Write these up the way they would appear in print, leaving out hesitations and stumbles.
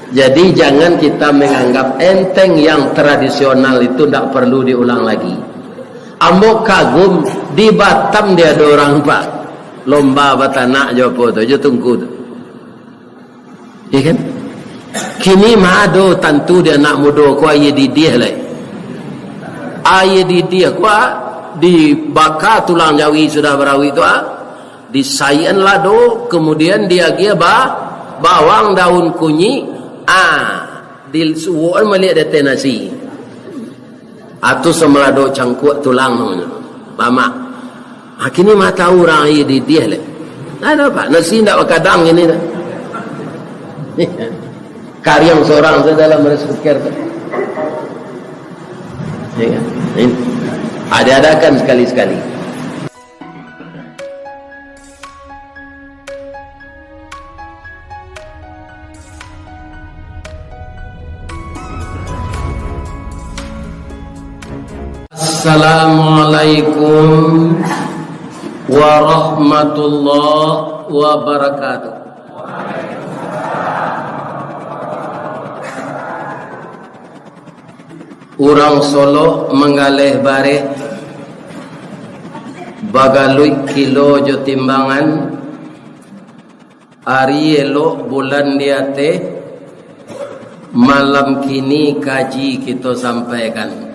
Jadi jangan kita menganggap enteng yang tradisional itu tidak perlu diulang lagi. Ambo kagum di Batam dia ada orang pak lomba batanak jopo tu, je tunggu tu. Ya kan? Kini mado tentu dia nak mudo ko aye didih lai. Aye didih ko dibakar tulang jawi sudah berawi tu disayan lado, kemudian dia bawang daun kunyi disuwon melihat dete nasi atau semelado cangkuk tulang mama kini mata orang aye didih lai. Ada pak nasi ndak kadang ini dah. Karyang seorang tu dalam berfikir tu. Ya, ada-adakan sekali-sekali. Assalamualaikum warahmatullahi wabarakatuh. Urang Solo menggalih bareh bagalui kilo jo timbangan hari elok bulan diate malam kini kaji kita sampaikan.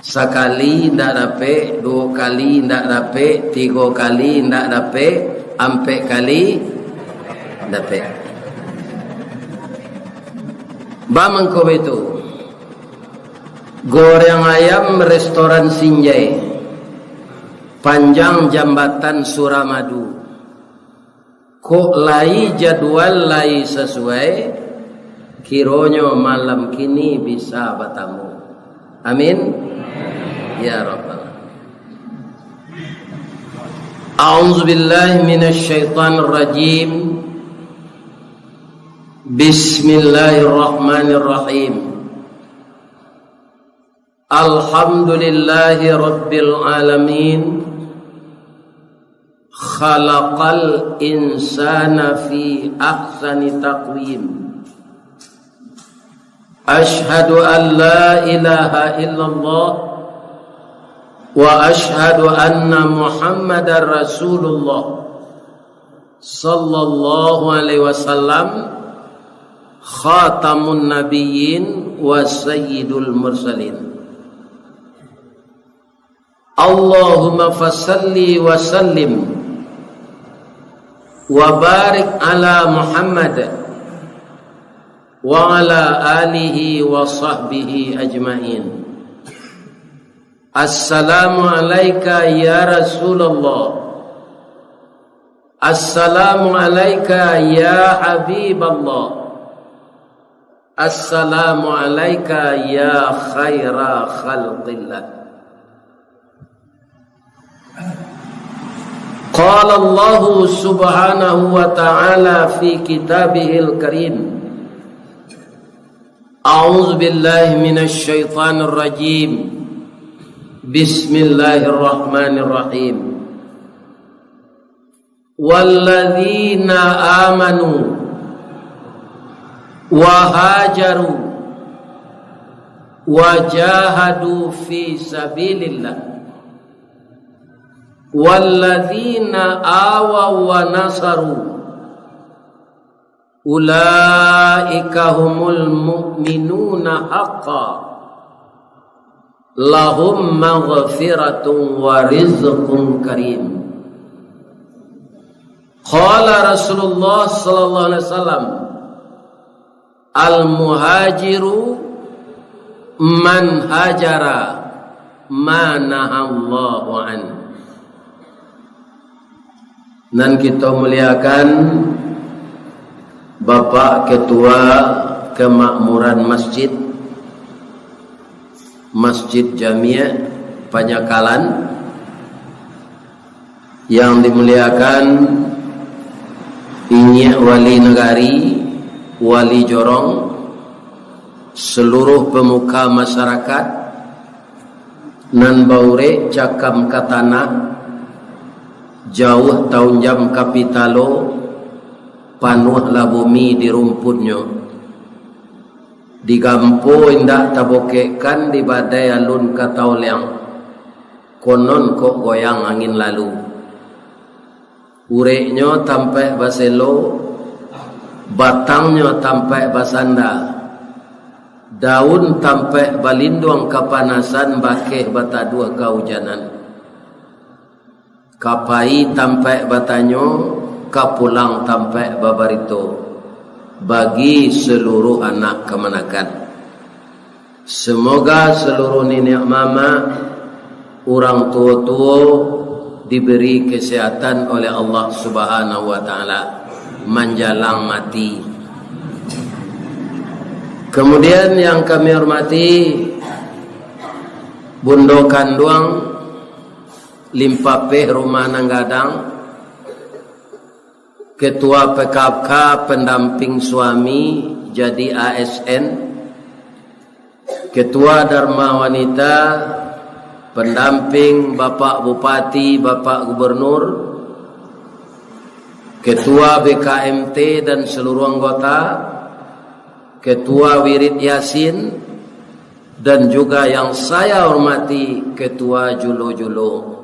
Sekali ndak dapat, dua kali ndak dapat, tiga kali ndak dapat, empat kali dapat. Bamang ko itu goreng ayam restoran Sinjai panjang jambatan Suramadu. Kok lai jadwal lai sesuai, kironyo malam kini bisa bertamu. Amin ya rabbal. A'udzu billahi minasy syaithanir rajim. Bismillahirrahmanirrahim. Alhamdulillahi rabbil alamin. Khalaqal insana fi ahsani taqwim. Ashhadu an la ilaha illallah wa ashhadu anna Muhammadar Rasulullah sallallahu alaihi wasallam khatamun nabiyyin wa sayyidul mursalin. Allahumma fasalli wa sallim wa barik ala Muhammad wa ala alihi wa sahbihi ajma'in. Assalamu alayka ya Rasulullah. Assalamu alayka ya Habiballah. Assalamu alayka ya khaira khalqillah. Qala Allah subhanahu wa ta'ala fi kitabihil karim. A'udzu billahi minasy syaithanir rajim. Bismillahirrahmanirrahim. Walladzina amanu wa hajaru wa jahadu fi sabilillah. Walladzina awaw wa nasaru ulaika humul mu'minuna haqqan lahum maghfiratun wa rizqun karim. Qala Rasulullah sallallahu alaihi wasallam al muhajiru man hajara ma nahallahu an. Dan kita muliakan Bapak Ketua Kemakmuran Masjid Jamiah Panyakalan, yang dimuliakan Inye Wali Negari, Wali Jorong, seluruh pemuka masyarakat nan baure cakam katana jauh tahun jam kapitalo panuhlah bumi di rumputnya, digampo indak tabokekan di badai alun katauliang, konon kok goyang angin lalu, ureknya tampai baselo, batangnya tampai basanda, daun tampai balinduang kapanasan, bakeh bata dua kehujanan, kapai tampai batanyo, kapulang tampai babarito, bagi seluruh anak kemenakan. Semoga seluruh nenek mama, orang tua-tua diberi kesehatan oleh Allah Subhanahu wa taala menjelang mati. Kemudian yang kami hormati Bundo Kanduang Limpapeh Rumah Nanggadang, Ketua PKK pendamping suami jadi ASN, Ketua Dharma Wanita pendamping Bapak Bupati, Bapak Gubernur, Ketua BKMT dan seluruh anggota, Ketua Wirid Yasin, dan juga yang saya hormati Ketua Julo-Julo.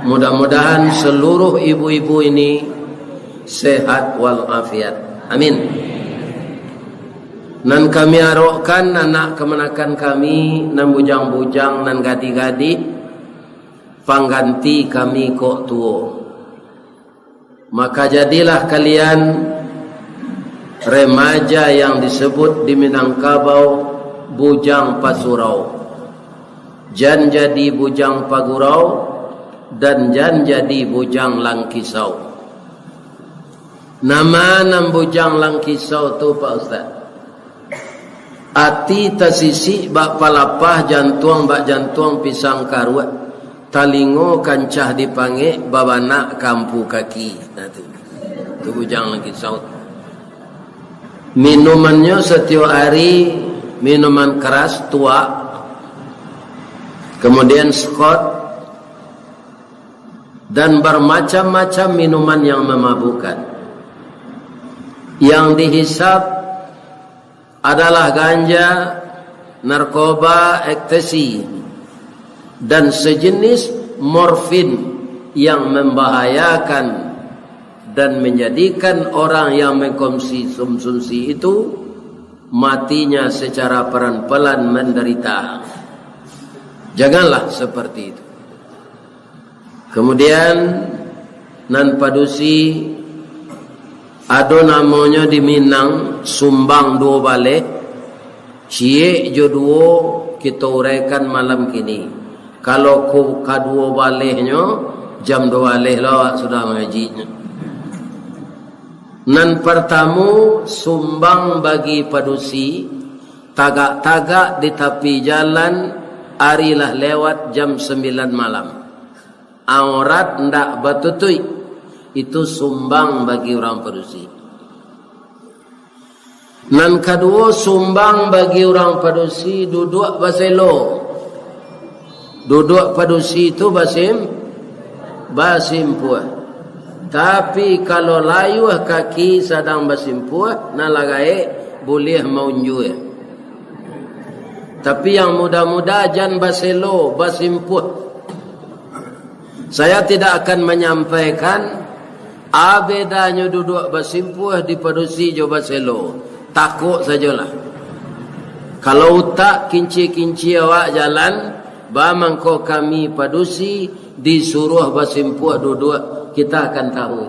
Mudah-mudahan seluruh ibu-ibu ini sehat walafiat. Amin. Nan kami arokkan anak kemenakan kami, nan bujang-bujang, nan gadi-gadi, pangganti kami kok tuo. Maka jadilah kalian remaja yang disebut di Minangkabau bujang pasurau, jan jadi bujang pagurau, dan jan jadi bujang langkisau. Nama nam bujang langkisau tu Pak Ustaz, ati tasisi bak palapah jantuang bak jantuang pisang karuat, talingo kancah dipange babana kampu kaki. Nah tu bujang langkisau. Minumannya setiap hari minuman keras tua, kemudian skot, dan bermacam-macam minuman yang memabukkan. Yang dihisap adalah ganja, narkoba, ekstasi, dan sejenis morfin yang membahayakan dan menjadikan orang yang mengkonsumsi itu matinya secara pelan-pelan menderita. Janganlah seperti itu. Kemudian nan padusi ada namanya di Minang sumbang dua balik, cie jodoh kita uraikan malam kini. Kalau ku kadua baliknya jam 2 balik lah sudah mengajinya. Nan pertama sumbang bagi padusi, tagak-tagak di tepi jalan, arilah lewat jam 9 malam. Aurat ndak batutui, itu sumbang bagi orang padusi. Nan kedua sumbang bagi orang padusi duduk baselo. Duduk padusi itu basimpuah. Tapi kalau layuh kaki sedang basimpuah, nalagai boleh maunjuh. Tapi yang muda-muda jan baselo, basimpuah. Saya tidak akan menyampaikan bedanya duduk basimpuah di padusi jo baselo. Takut sajalah. Kalau tak kinci-kinci awak jalan, bamangko kami padusi disuruh basimpuah duduk, kita akan tahu.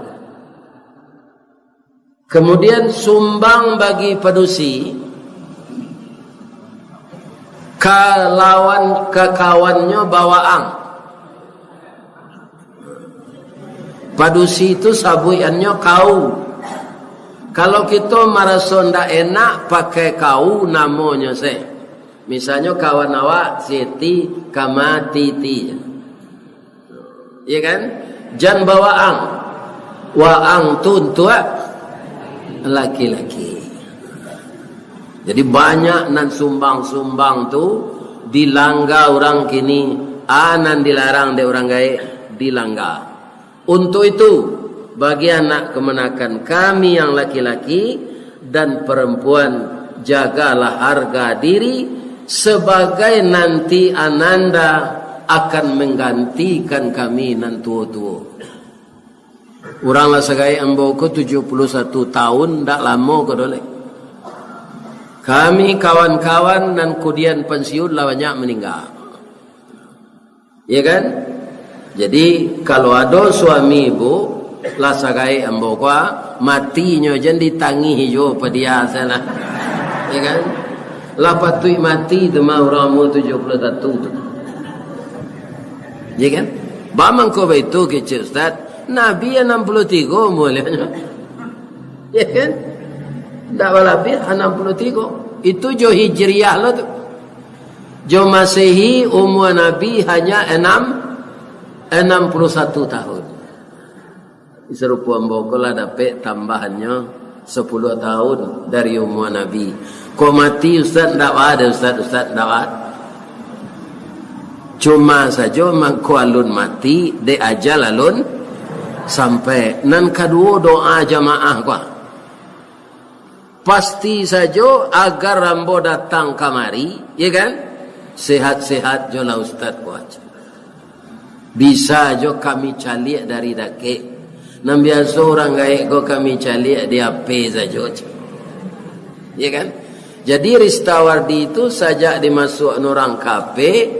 Kemudian sumbang bagi padusi, kalawan kekawannya bawaang. Padusi itu sabuiannya kau. Kalau kita merasa ndak enak pakai kau namanya saya. Misalnya kawan awak Siti kama Titi. Iya kan? Jan bawaang. Waang tuntua laki-laki. Jadi banyak nan sumbang-sumbang tu dilanggar orang kini, nan dilarang de orang gae dilanggar. Untuk itu bagi anak kemenakan kami yang laki-laki dan perempuan, jagalah harga diri sebagai nanti ananda akan menggantikan kami nan tua-tua. Uranglah segai ambo ko 71 tahun, ndak lama ko dole. Kami kawan-kawan dan kemudian pensiun lah banyak meninggal. Ya kan? Jadi kalau ada suami ibu lah sagai ambo ko matinya jan ditangi hijau pedia sana. Ya kan? Lah patui mati tu mah orang umur 71 tu. Ya kan? Bamang ko itu kecil Ustaz. Nabi 63 umurnya. Ya kan? Tak lebih 63. Itu jo hijriah lah tu. Jo Masehi umur Nabi hanya 61 tahun. Serupa ambokolah dapat tambahannya 10 tahun dari umur Nabi. Kau mati Ustaz tak ada, Ustaz tak ada. Cuma saja mangko alun mati de ajal alun sampai nan kedua doa jamaah gua. Pasti saja agar rambo datang kamari, ya kan? Sehat-sehat jola Ustaz kuat. Bisa jo kami caliak dari dake. Nam biasa orang gaek ko kami caliak dia pe saja. Ya kan? Jadi Ristawardi itu sajak dimasuk orang kape,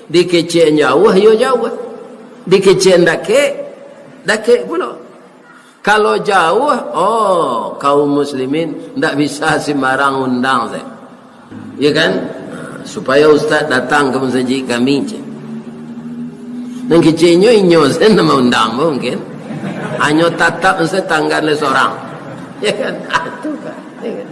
dikecen jauh yo jauh. Dikecen dake pula. Kalau jauh, oh kaum muslimin ndak bisa sembarang undang saya. Ya kan? Supaya Ustaz datang ke masjid kami. Dan kecenyo inyo saya nama undang mungkin. Hanya tatap saya tanggal seorang. Ya kan? Itu kan. Ya kan?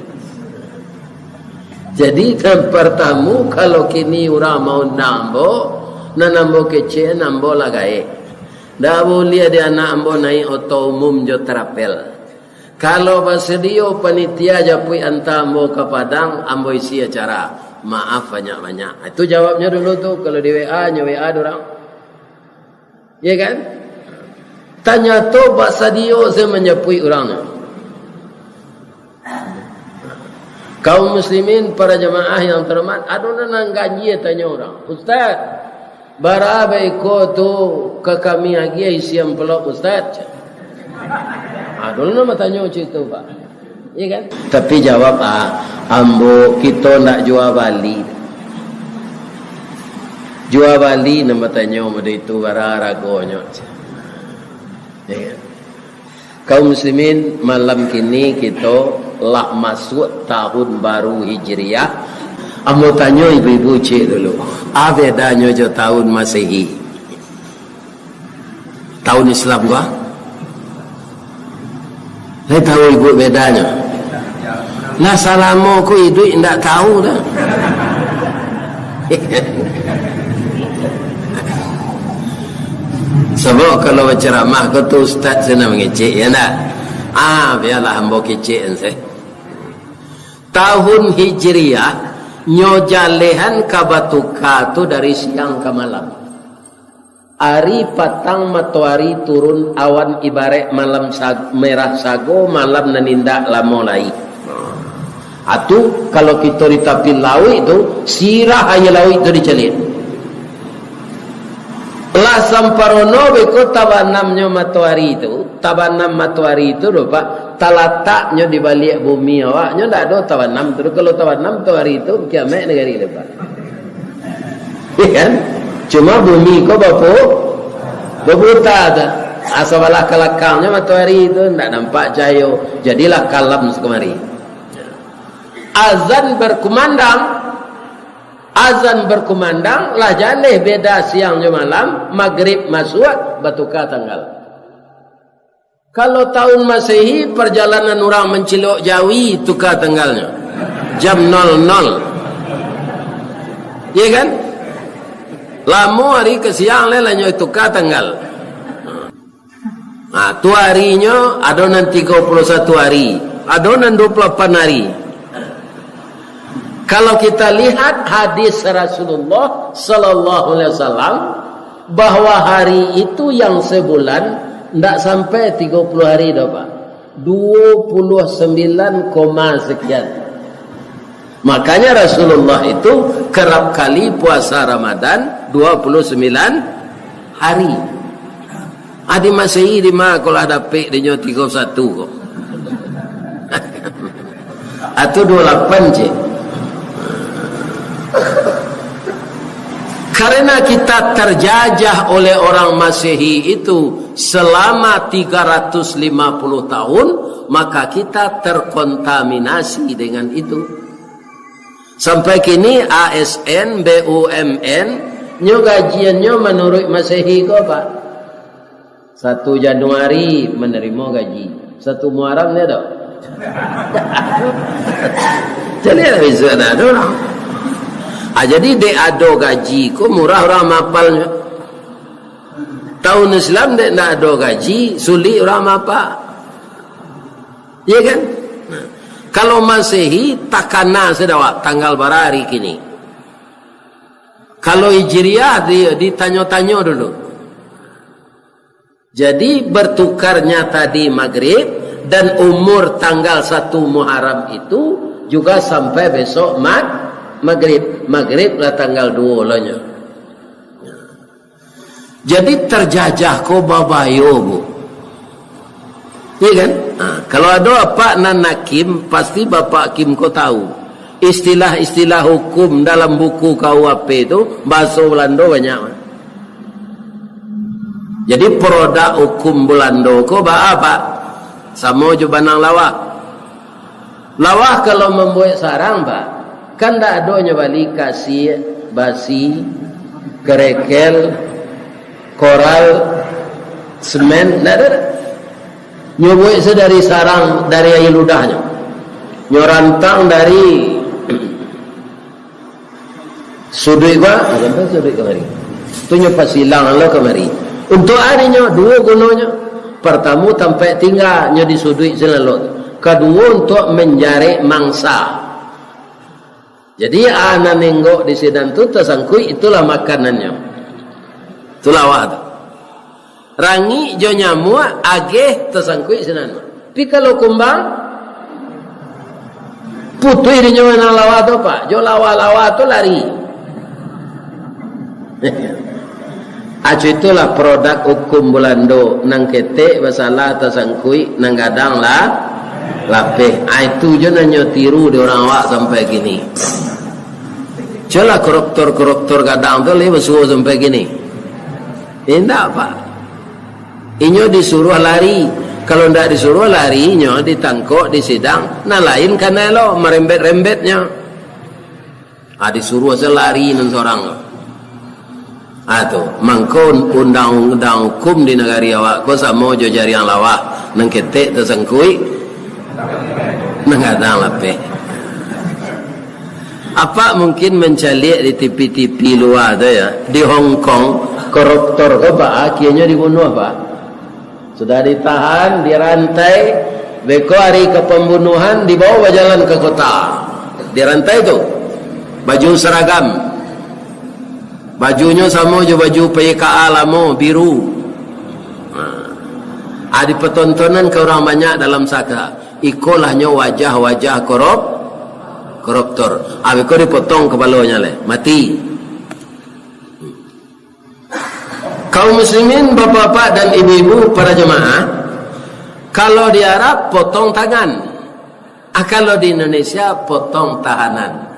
Jadi pertama kalau kini orang mau nambo, nambo kecil nambo lagai. Dah boleh dia anak ambo naik auto umum jo terapel. Kalau bersedia panitia japui anta ambo ke Padang, ambo isi acara. Maaf banyak-banyak. Itu jawabnya dulu tuh kalau di WA nya WA dorang. Ya kan? Tanya tu bersedia saya menyapui orangnya. Kaum muslimin para jemaah yang terhormat, ada nang gaji tanya orang. Ustaz, berapa iko tu ke kami lagi isi amplop Ustaz? Ada nama tanya cerita Pak. Ya kan? Tapi jawab ambo kita nak jual Bali. Jual Bali nama tanya pada itu ragonya. Ya kan? Kaum muslimin malam kini kita lah masuk tahun baru Hijriah. Ambo tanya ibu-ibu cik dulu. Apa bedanya jo tahun Masehi? Tahun Islam gua? Saya tahu ibu bedanya. Lah salamo ku hidup ndak tahu dah. Sebab kalau berceramah kau tu Ustaz saya nak mengecek ya nak. Biarlah hamba kecek saya. Tahun Hijriah nyojalehan kabatuka tu dari siang ke malam. Hari patang matahari turun awan ibarat malam merah sago malam nanindak lamolai. Atu kalau kita ditapil lawi itu sirah hanya lawi itu dicelit. Lah samparono beko tabanamnya matahari itu, tabanam matahari itu lupa talataknya di balik bumi awaknya ndak ada tabanam terus kalau tabanam matahari itu kiamat negari lepas. Ya kan? Cuma bumi ko bebuta dah. Asabalah kelakangnya matahari itu ndak nampak cahaya. Jadilah kalam sekemari. Azan berkumandang lah jaleh beda siangnya malam, maghrib masuk batuka tanggal. Kalau tahun Masehi perjalanan orang mencilok Jawi tukar tanggalnya jam 00. Ya kan? Lama hari ke siang lelanya tukar tanggal. Nah, tu harinya ada nan 31 hari, ada nan 28 hari. Kalau kita lihat hadis Rasulullah sallallahu alaihi wasallam bahwa hari itu yang sebulan Ndak sampai 30 hari dah Pak. 29, sekian. Makanya Rasulullah itu kerap kali puasa Ramadan 29 hari. Adi Masehi di mana kalau ada pek dia 31 kok. Atau 28 je. Karena kita terjajah oleh orang Masehi itu selama 350 tahun, maka kita terkontaminasi dengan itu. Sampai kini ASN, BUMN, nyo gajiannya menurut Masehi kok Pak. 1 Januari menerima gaji, 1 Muharram dia dok. Jadi ada bisa ada orang. Jadi dek ado gaji ko murah orang mapalnya. Tahun Islam dek nak ado gaji sulit orang mapal. Iya kan? Nah, kalau Masehi takana sedawak tanggal berapa hari kini. Kalau Hijriah ditanya-tanya dulu. Jadi bertukarnya tadi maghrib dan umur tanggal 1 Muharram itu juga sampai besok maghrib lah tanggal 2 lahnya. Jadi terjajah ko babayo bu. Iya kan? Nah, kalau ada apa nanakim pasti bapak Kim ko tahu. Istilah-istilah hukum dalam buku KUHP itu bahasa Belanda banyak. Jadi produk hukum Belanda ko apa? Sama juga banang lawak. Lawak kalau membuat sarang Pak, kan tak adanya balik kasih basi, kerekel, koral, semen, tak ada. Nyobuat sedari sarang dari air ludahnya, nyorantang dari sudut gua, sampai sudut kemari. Tu nyopas silang lo kemari. Untuk harinya 2 gunanya. Pertama sampai tinggal nyo di sudut selalu. Kedua untuk menjarik mangsa. Jadi anak nenggok di sidang tu tersangkui itulah makanannya. Itulah waktu. Rangi jo nyamuk ageh tersangkui sidang. Tapi kalau kumbang putih di nyawa nang lawa tu Pak. Jo lawa-lawa tu lari. Acu itulah produk hukum Belanda nang ketek masalah tersangkui nang gadang lah lapeh. Itu je nanya tiru di orang awak sampai gini. Jelah koruptor gadang tu lebih suruh sampai gini. Indah Pak. Inyo disuruh lari. Kalau ndak disuruh lari, inyo ditangkap di sidang. Nah lain kan lo merembet-rembetnya. Disuruh selari nan seorang. Atau mangkon undang-undang hukum di negara awak ko sama jo jari yang lawak nang ketek tersangkui nang gadang lapeh. Apa mungkin mencalik di TV-TV luar tu ya, di Hong Kong koruptor ko Pak akhirnya dibunuh Pak. Sudah ditahan, dirantai, beko hari kepembunuhan dibawa jalan ke kota. Dirantai tu baju seragam. Bajunya sama je baju PKA lama biru. Ada pertontonan ke orang banyak dalam saka. Ikolahnya wajah-wajah koruptor. Kau dipotong kepalanya le, mati. Kaum muslimin, bapak-bapak dan ibu-ibu para jemaah, kalau di Arab potong tangan, kalau di Indonesia potong tahanan.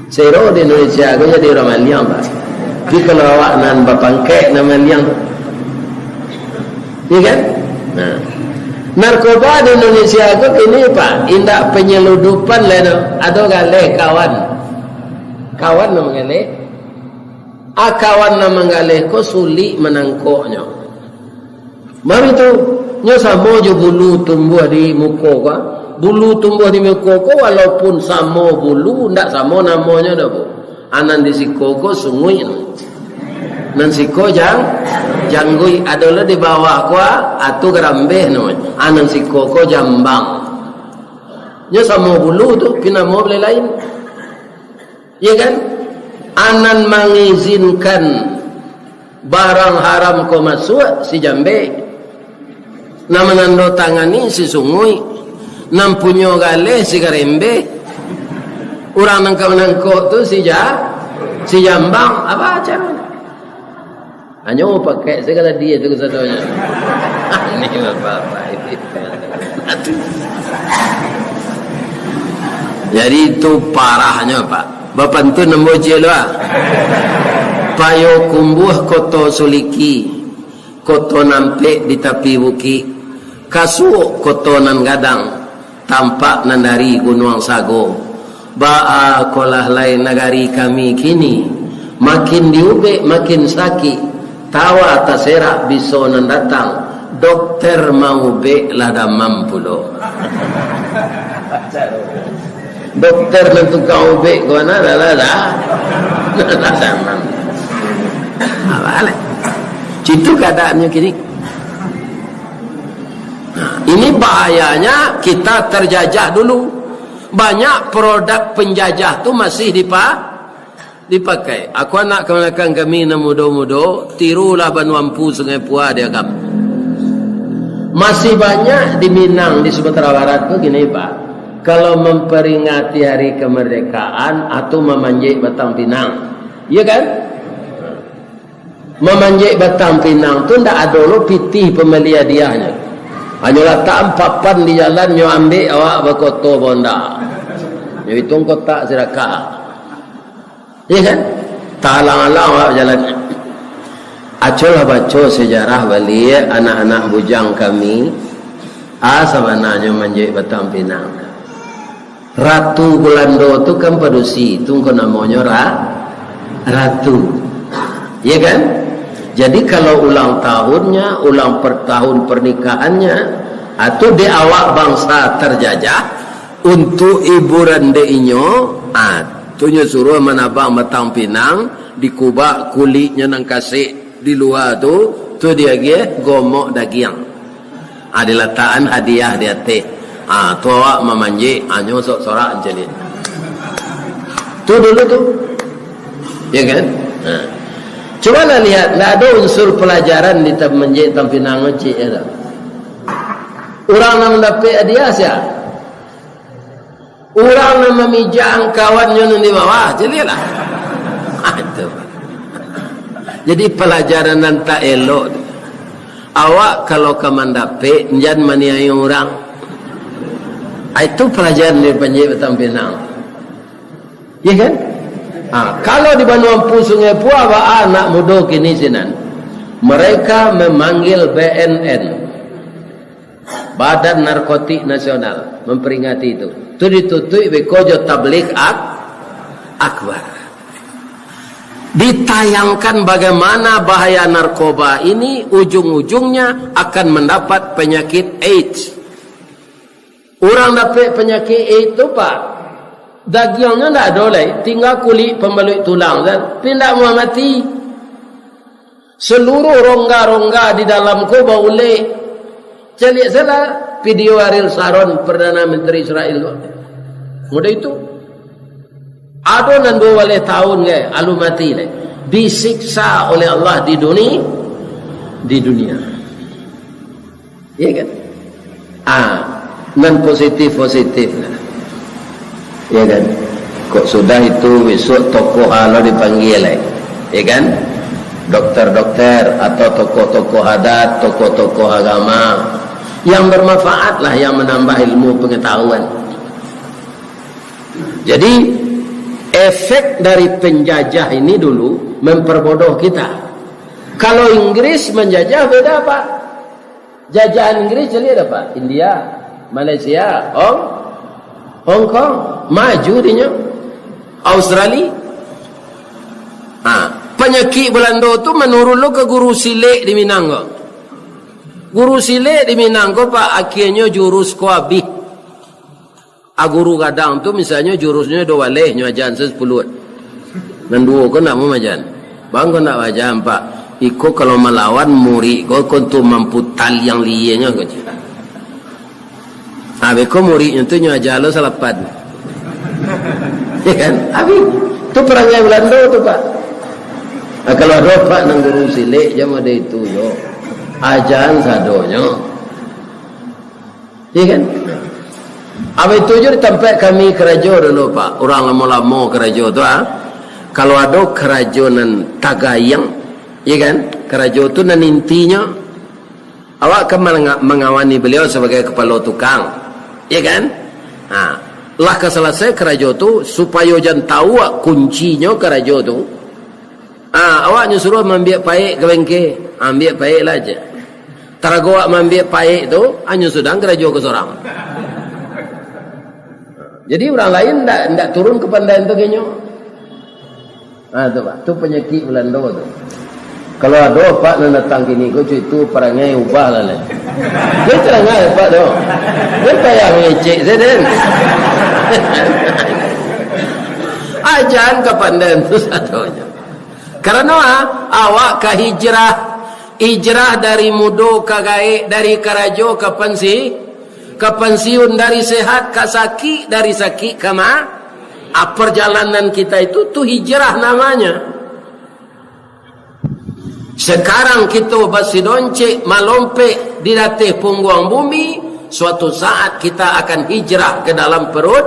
Sero di Indonesia aku jadi orang Maliang Pak. Tapi kalau awak nan bapangkek nama Maliang, iya kan? Nah, narkoba di Indonesia aku ini Pak, indak penyeludupan leno, ada gale kawan nama gale, kawan nama gale ko sulit menangkoknya. Mari tu nyo samo jo bulu tumbuh di muka ka. Bulu tumbuh di mikoko walaupun sama bulu ndak sama namanya dah bu. Anan di sikoko sungui nan siko janggui adalah di bawah kuah atau gerambeh namanya. Anan sikoko jambang. Nya sama bulu tu pina mau beli lain. Iya kan? anan mengizinkan barang haram ko masuk si jambe, na menando tangani si sungui, nam punyo gale si garembe, urang nangkau tu si jambang, apa caranya? Hanya mau pakai segala dia tu kesadanya. Ini apa itu. Jadi itu parahnya Pak. Bapak tu nombor jelah. Payo kumbuh koto suliki, koto nampe di tepi buki, kasuo koto nan gadang, tampak nan dari gunung sago. Ba'a kolah lain negari kami kini, makin diube makin sakit. Tawa tasera biso nan datang, dokter mau be lada mampu lo. Dokter nan tukang ube ko na lada mampu. Balik. Itu keadaannya kini. Nah, ini bahayanya kita terjajah dulu. Banyak produk penjajah tu masih dipakai. Aku anak kemenakan kami na mudo-mudo, tirulah Banuampu Sungai Pua dia kam. Masih banyak di Minang di Sumatera Barat tu gini Pak. Kalau memperingati hari kemerdekaan atau memanjat batang pinang. Iya kan? Memanjat batang pinang tu ndak ada lo pitih pembeli hadiahnya. Hanya letak papan di jalan nyo ambil awak berkoto bonda. Nyo hitung kotak sirakah. Ya kan? Talang-alang awak jalan. Acolah baca sejarah balik anak-anak bujang kami. Sebenarnya manjat batang pinang. Ratu Belanda tu kan padusi, tu kan namanya ratu. Ya kan? Jadi kalau ulang tahunnya, ulang tahun pernikahannya, atau di awak bangsa terjajah untuk hiburan deinyo, tunya suruh menabang batang pinang, dikubak kulitnya nang kasih di luar tu dia gomok daging. Diletakkan hadiah dia teh. Tu awak memanjik, anyo sok-sorak jadi. Tu dulu tu. Ya kan? Coba lah lihat, tak ada unsur pelajaran di menjik tampinang ngecik ya. Orang yang mendapat hadiah siapa? Orang yang memijang kawannya di bawah, jadilah. Itu. Jadi pelajaran yang tak elok. Awak kalau kemandape, jangan maniai orang. Itu pelajaran di penjik tampinang. Ya kan? Kalau di Banuampu Sungai Pua anak muda kini sinan, mereka memanggil BNN, Badan Narkotik Nasional, memperingati itu. Itu ditutup bekojo tablik akbar. Ditayangkan bagaimana bahaya narkoba ini ujung-ujungnya akan mendapat penyakit AIDS. Orang dapat penyakit AIDS itu Pak, dagingnya tidak boleh, tinggal kulit pembelut tulang dan tidak mau mati. Seluruh rongga-rongga di dalam ko boleh. Cari salah video Ariel Sharon Perdana Menteri Israel. Mudah itu. Ada nan 2 tahun ke alu mati le. Disiksa oleh Allah di dunia. Iya kan? Non positif lah. Ya kan? Kok sudah itu besok tokoh Allah dipanggil ya kan? Dokter-dokter atau tokoh-tokoh adat, tokoh-tokoh agama yang bermanfaat lah, yang menambah ilmu pengetahuan. Jadi efek dari penjajah ini dulu memperbodoh kita. Kalau Inggris menjajah beda Pak. Jajahan Inggris jadi apa? India, Malaysia, Hong Kong, maju dinya. Australia. Penyakit Belanda tu menurun lo ke guru silik di Minang kok. Guru silik di Minang kok Pak, akhirnya jurus ko habis. Guru kadang tu misalnya jurusnya 2 waleh nyajan 10. Dan 2 ko nak mau majan. Bang ko nak majan Pak. Iko kalau melawan murid ko tu mampu tali yang lianya ko. Ko muridnya tu nyajan lo salapan. Ya kan? Habis Tu perangai Belanda tu Pak. Nah, kalau ada Pak nang guru silik jam ada itu yo. Ajaran sadonya. Iya kan? Apa itu je tempat kami kerajaan dulu Pak. Orang lama-lama kerajaan tu kalau ada kerajaan Tagayang, ya kan? Kerajaan tu nan intinya awak akan mengawani beliau sebagai kepala tukang, ya kan? Lah keselesai kerajaan tu supaya jangan tahu kuncinya kerajaan tu. Awak suruh ambil paik ke bengkel, ambil paik lah je. Tarago awak ambil paik tu, hanya sedang kerajaan ke seorang. Jadi orang lain tidak turun ke pandai tu kayaknya. Tu Pak, tu penyakit Belanda tu. Kalau ada Pak nak datang kini, kau itu perangai ubah lah. Dia terangai Pak tu. Dia payah mengecek saya. Ajaran ke pandai tu satunya. Karena awak ke hijrah dari mudo ke gaib, dari karajo ke pensiun, dari sehat ke sakit, dari sakit ke perjalanan kita itu tu hijrah namanya. Sekarang kita basidoncek malompe di datih punggung bumi, suatu saat kita akan hijrah ke dalam perut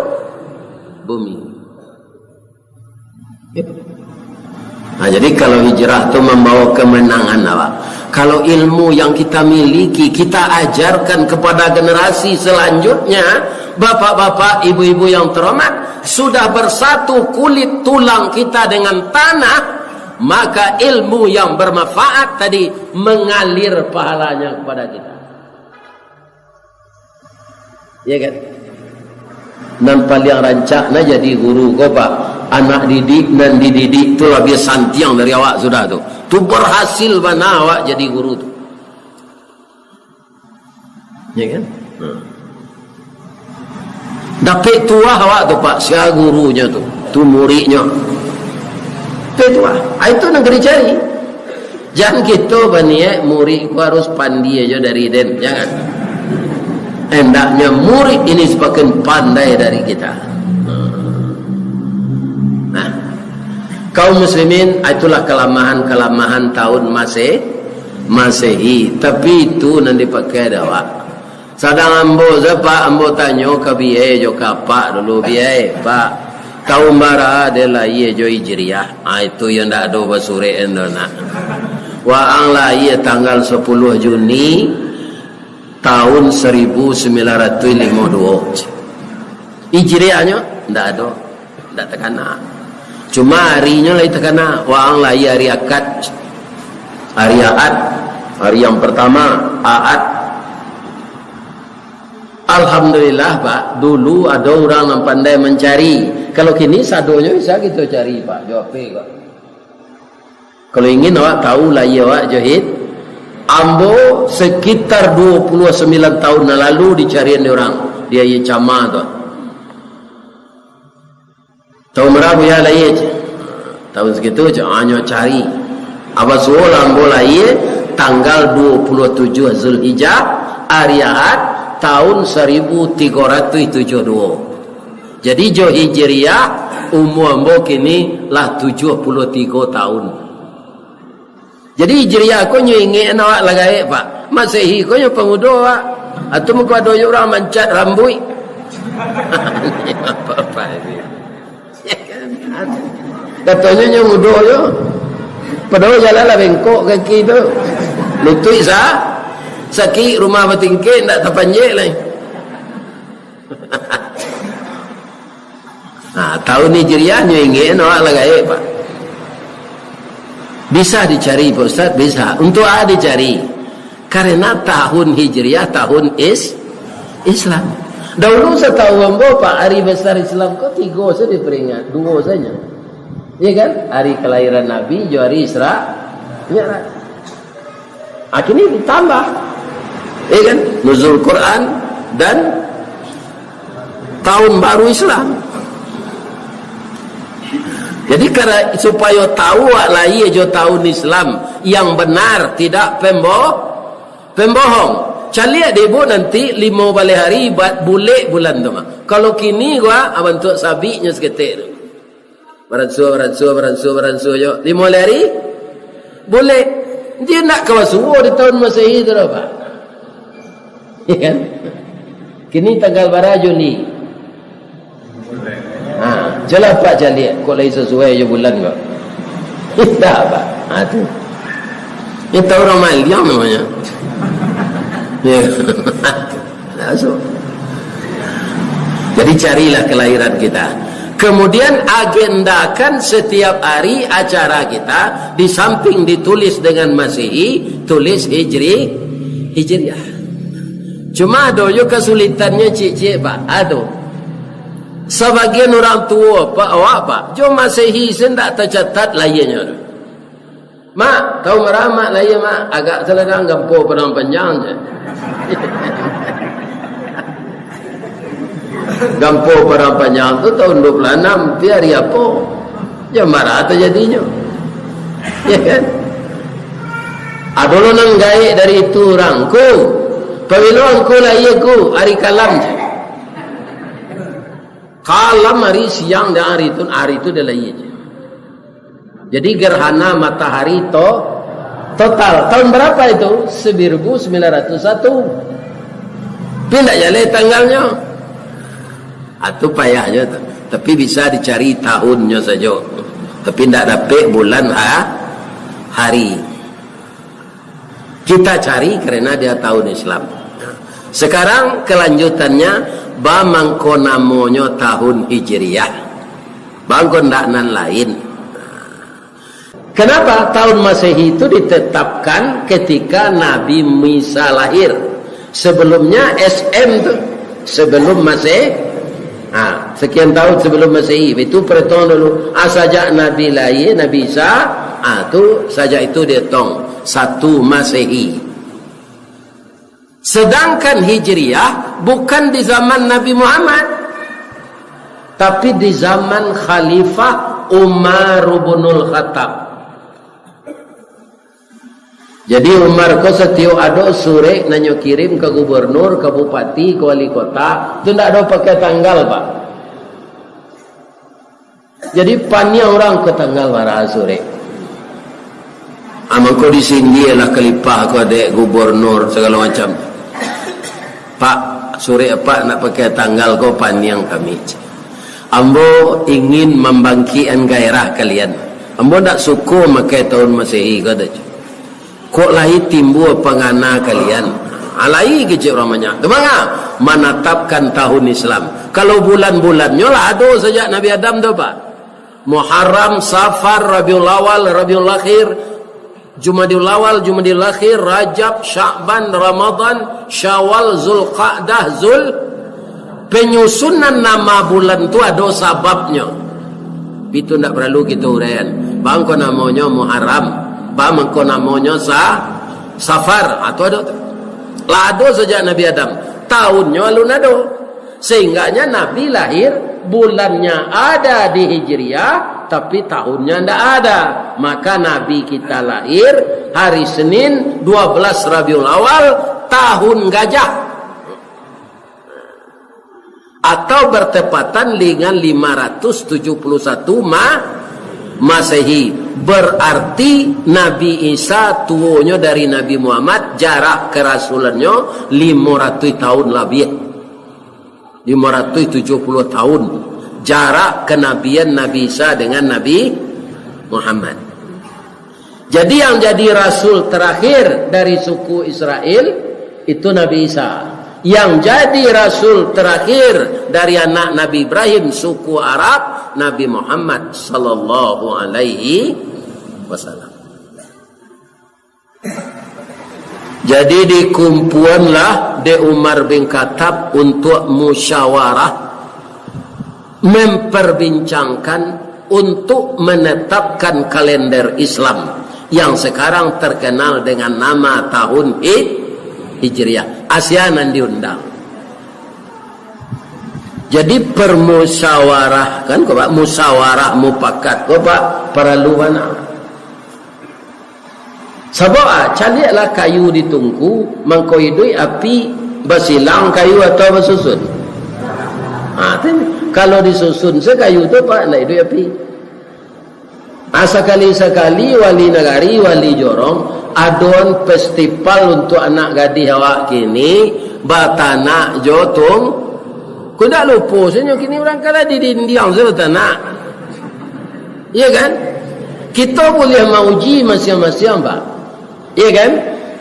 bumi. Jadi kalau hijrah itu membawa kemenangan awak. Kalau ilmu yang kita miliki kita ajarkan kepada generasi selanjutnya, bapak-bapak, ibu-ibu yang terhormat, sudah bersatu kulit tulang kita dengan tanah, maka ilmu yang bermanfaat tadi mengalir pahalanya kepada kita. Ya kan? Dan paling rancak na jadi guru kau Pak. Anak didik dan dididik tu lebih santiang dari awak sudah tu. Tu berhasil mana awak jadi guru tu. Ya kan? Dapat tua awak tu Pak, sia gurunya tu. Tu muridnya. Dapat tua. Itu nak kena cari. Jangan kita berniat murid ku harus pandai aja dari den. Jangan. Hendaknya murid ini semakin pandai dari kita. Nah, kaum muslimin, itulah kelamahan tahun Masehi. Tapi itu nanti pakai dawak. Sadang ambo zapa ambo tanyo ke biye jo kapak dulu biye Pak. Tahun bara adalah iye jo Hijriah. Itu yang ndak ada basure endona. Wa ang la iye tanggal 10 Juni tahun 1952. Hijriahnya ndak ada, ndak terkena. Cuma harinya lagi terkena. Waang lah hari akad, hari Ahad, hari yang pertama Ahad. Alhamdulillah Pak, dulu ada orang yang pandai mencari. Kalau kini sadonya bisa kita cari Pak, jawab Pak. Kalau ingin awak tahu lah ya awak jahit, ambo sekitar 29 tahun lalu dicarian orang, dia ye cama tu. Tahun berapa ya lah ye? Tahun segitu hanya cari. Apa soalan bola ye tanggal 27 Zulhijjah hari Ahad tahun 1372. Jadi jo Hijriah umur ambo kini lah 73 tahun. Jadi Hijriah ko nyo ingin awak lagai Pak. Masehi ko nyo pemuda awak. Atau muka ada orang mancat rambut. Apa-apa ini. Katanya nyo muda yo. Padahal jalan lah bengkok kaki tu. Lutut sakit rumah bertingkit tak terpanjik lah. Tahun Hijriah nyo ingin awak lagai Pak. Bisa dicari Pak Ustaz, bisa. Untuk dicari. Karena tahun Hijriah tahun Islam. Dahulu setahu ambo Pak, hari besar Islam kok 3 saja diperingat, 2 saja. Iya kan? Hari kelahiran Nabi, hari Isra, Mi'raj. Akhirnya ditambah. Iya kan? Nuzul Quran dan tahun baru Islam. Jadi karena supaya tahu lah ia jo tahun Islam yang benar, tidak pembohong. Caliak debo nanti 5 balik hari buat bulan tu mah. Kalau kini gua bentuk sabiknya seketik tu. beransur yo 5 hari boleh. Dia nak kawasuo di tahun Masehi tu apa? Ya kan? Kini tanggal berapa Juli? Jelas Pak Jali kok lain sesuai je bulan kok. Tak apa. Tu. Itu orang Maliang namanya. Ya. Masuk. Jadi carilah kelahiran kita. Kemudian agendakan setiap hari acara kita, di samping ditulis dengan Masehi, tulis Hijriah. Cuma ada juga kesulitannya cik-cik Pak. Aduh. Sebagian orang tua Pak, awak Pak, jom Masehi sendak tercatat layarnya. Mak, tahu marah mak layar mak, agak seledang gampur pedang panjang je. Gampur pedang panjang tu tahun 26, biar apa? Jom marah terjadinya. Ya kan? Aduh nang gaik dari itu orangku. Pawiluan ku layar ku, hari kalam je. Kalam hari siang dan hari itu dia layar je. Jadi gerhana matahari total tahun berapa itu? 1901. Pindah jalan tanggalnya. Itu payahnya tu. Tapi bisa dicari tahunnya saja. Tapi tidak dapat bulan hari. Kita cari kerana dia tahun Islam. Sekarang kelanjutannya bamangko namonyo tahun Hijriah. Bangko ndak nan lain. Kenapa tahun Masehi itu ditetapkan ketika Nabi Musa lahir? Sebelumnya SM tu, sebelum Masehi. Sekian tahun sebelum Masehi. Itu perhitungan dulu. Sejak Nabi lahir, Nabi Isa, tu sejak itu dia tong 1 Masehi. Sedangkan Hijriah bukan di zaman Nabi Muhammad, tapi di zaman Khalifah Umar bin Khattab. Jadi Umar ko setiap ada surat nanyo kirim ke gubernur, ke bupati, ke wali kota, itu tidak ada pakai tanggal Pak. Jadi pania orang ke tanggal marah surat. Aman ko di sini lah kelipah ko dek gubernur segala macam. Pak, surat apa nak pakai tanggal ko paniang kami. Ambo ingin membangkitkan gairah kalian. Ambo tak suka pakai tahun Masehi kata. Kok lahi timbul pengana kalian? Alai kecil ramanya. Kemana? Menetapkan tahun Islam. Kalau bulan-bulannya lah ada sejak Nabi Adam tu Pak. Muharram, Safar, Rabiul Awal, Rabiul Akhir, Jumadil Awal, Jumadil Akhir, Rajab, Sya'ban, Ramadan, Syawal, Zulqa'dah, penyusunan nama bulan tu ada sebabnya. Itu tidak perlu kita uraian. Bangko namanya Muharram, bangko namanya Safar, atau ada lado sejak Nabi Adam. Tahunnya alun ada. Sehingganya Nabi lahir bulannya ada di Hijriah, tapi tahunnya tidak ada. Maka Nabi kita lahir hari Senin 12 Rabiul Awal tahun gajah, atau bertepatan dengan 571 Masehi. Berarti Nabi Isa tuanya dari Nabi Muhammad, jarak kerasulannya 500 tahun lebih, 570 tahun jarak kenabian Nabi Isa dengan Nabi Muhammad. Jadi yang jadi rasul terakhir dari suku Israel itu Nabi Isa. Yang jadi rasul terakhir dari anak Nabi Ibrahim suku Arab, Nabi Muhammad sallallahu alaihi wasallam. Jadi dikumpulanlah de Umar bin Khattab untuk musyawarah, memperbincangkan untuk menetapkan kalender Islam yang sekarang terkenal dengan nama tahun Hijriah. ASEAN diundang. Jadi permusyawarah kan kok Pak, musyawarah mufakat kok Pak, perlu mana? Sebab carilah kayu ditungku, mengkoidui api basilang kayu atau bersusun. Kalau disusun sekayu tu Pak nak idui api. Sekali-sekali wali negari, wali jorong adon festival untuk anak gadis awak kini batanak jotung. Kau tak lupa sebenarnya kini orang kala di dindiang saya batanak. Iya kan? Kita boleh mauji masing-masing pak. Iya kan?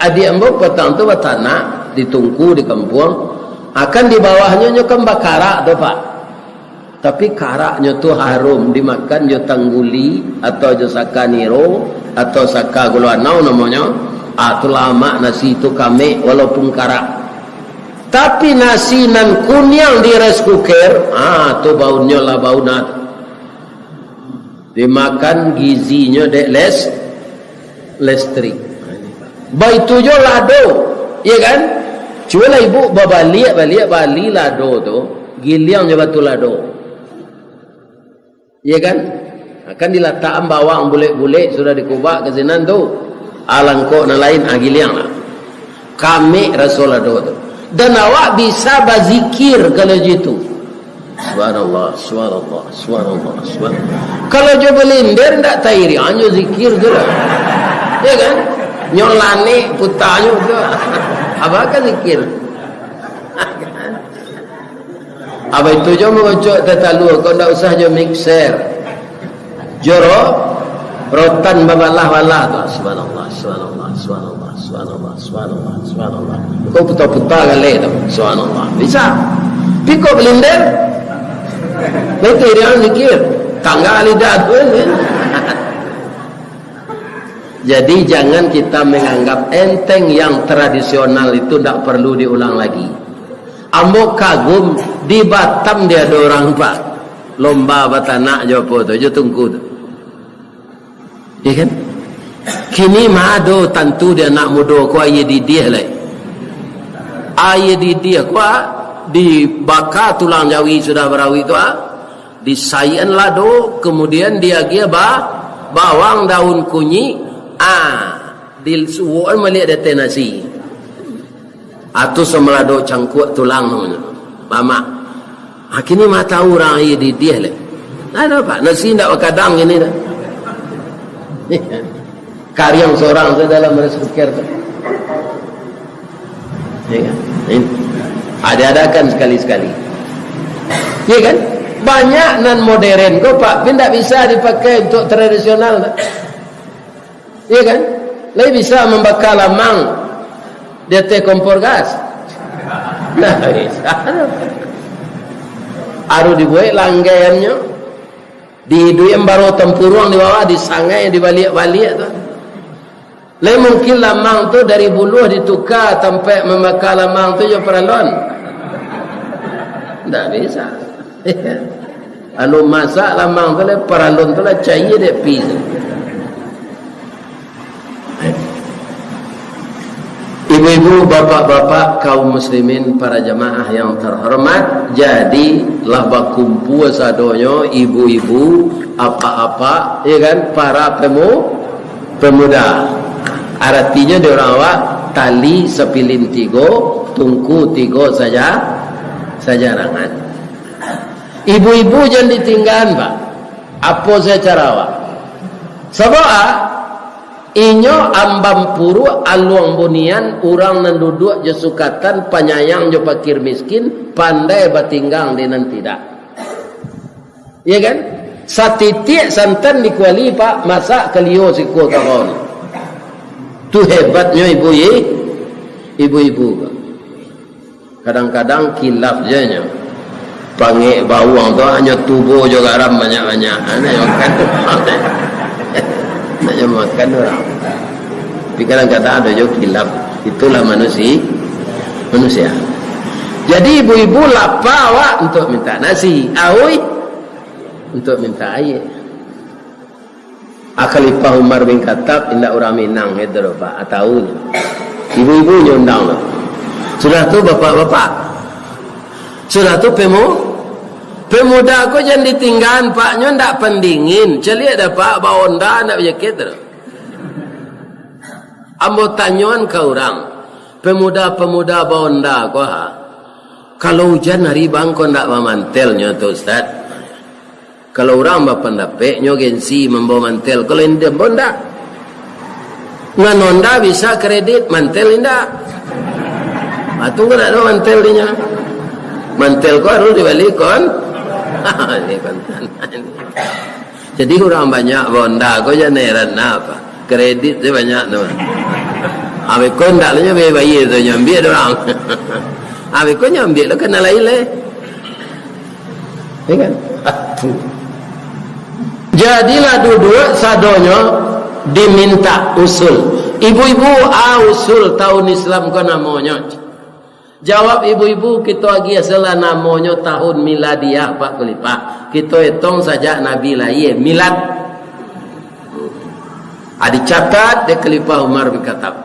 Adik ambok petang tu batanak ditungku di kampung. Akan di bawahnya nyokam bakarak tu pak. Tapi karaknya tu harum dimakan jo tangguli atau jo saka niro atau saka guluanau namanya. Tu lama nasi tu kami walaupun karak. Tapi nasi nan kunyang di rice cooker, tu baunya lah bau nat. Dimakan gizinya dek lestrik. Baik tu jo lado, iya kan? Cuma lah ibu balik lado tu, giliang je batu lado. Iya kan? Akan diletakkan bawang bulik-bulik sudah dikubak ke sinan tu. Alangkok na lain agiliang lah. Kami Rasulullah tu. Dan awak bisa berzikir kalau gitu. Subhanallah, subhanallah, subhanallah, subhanallah. Kalau jo belindir ndak tairi, anjo zikir tu lah. Iya kan? Nyolani putanya tu. Apa kan zikir? Apa itu jo mengocok tetalu kau ndak usah jo mixer. Joro rotan babalah-balah tu. Subhanallah, subhanallah, subhanallah, subhanallah, subhanallah, subhanallah. Kau putar-putar kali tu. Subhanallah. Bisa. Piko belindir. Betul dia zikir. Tangga lidah tu ni. Jadi jangan kita menganggap enteng yang tradisional itu tak perlu diulang lagi. Ambo kagum di Batam dia ada orang pak lomba batanak jopo tu, jo tunggu tu. Ya kan? Kini mado tentu dia nak mudo ko aye didih lai. Aye didih ko dibakar tulang jawi sudah berawi tu disayan lado, kemudian dia bawang daun kunyi disuwon melihat dete nasi. Atau semelado cangkuk tulang mama. Kini mata orang ini di dia le. Ada apa? Nasi ndak kadang ini dah. Karyang seorang tu dalam reskuker tu. Ya kan? Ada-adakan sekali-sekali. Ya kan? Banyak non modern kok pak, tidak bisa dipakai untuk tradisional. Ya kan? Lebih bisa membakar lamang. Dia kompor gas. Nah, aru dibuat langgaiannya, dihiduin baru tempurung di bawah, disangai, dibalik-balik tu. Lain mungkin lamang tu dari buluh ditukar sampai membakar lamang tu je peralon. Tak bisa. Anu masak lamang tu le peralon tu lah cair dia pis. Ibu-ibu, bapak-bapak, kaum muslimin, para jamaah yang terhormat, jadilah berkumpul sadonyo ibu-ibu, apa-apa, ya kan, para pemuda. Artinya dia orang awak tali sepilin tigo, tungku tigo saja rangan. Ibu-ibu jangan ditinggalkan, Pak. Apa saya cara awak? Sebab inyo ambam puru aluang bunian orang nan duduk je sukatan penyayang je fakir miskin pandai batinggang dengan tidak. Ya kan? Satitik santan dikuali pak masak kelio siku tahun. Tu hebatnya ibu-ibu. Kadang-kadang kilap je nya. Panggil bawang tu hanya tubuh juga garam banyak-banyak. Ana yang kan nak makan orang. Tapi kadang-kadang ada juga kilap. Itulah manusia. Jadi ibu-ibu lapar awak untuk minta nasi, awi untuk minta air. Khalifah Umar bin Khattab indak orang Minang hedro pak atau ibu-ibu nyundang lah. Sudah tu bapak-bapak. Sudah tu pemuda ko jangan ditinggalkan pak nyo ndak pendingin. Celik dah pak baonda nak berjakit tu. Ambo tanyoan ke orang. Pemuda-pemuda baonda ko kalau hujan hari bang ko ndak memantelnya tu ustaz. Kalau orang berpendapat nyo gengsi membawa mantel, kalau indah bonda nganonda bisa kredit mantel indah. Atu kan ada mantel dinya. Mantel ko harus dibeli kon. Ini kontan. Jadi orang banyak bonda ko janeran apa? Kredit dia banyak tu. Abe kon dak nya bayi tu nyambil orang. Abe kon nyambil lo kena lain. Ya kan? Jadilah duduk sadonyo diminta usul. Ibu-ibu usul tahun Islam ko namanya. Jawab ibu-ibu, kita lagi asal namanya tahun miladiah Pak Khalifah. Kita hitung saja Nabi lahir milad. Dicatat di Khalifah Umar bin Khattab.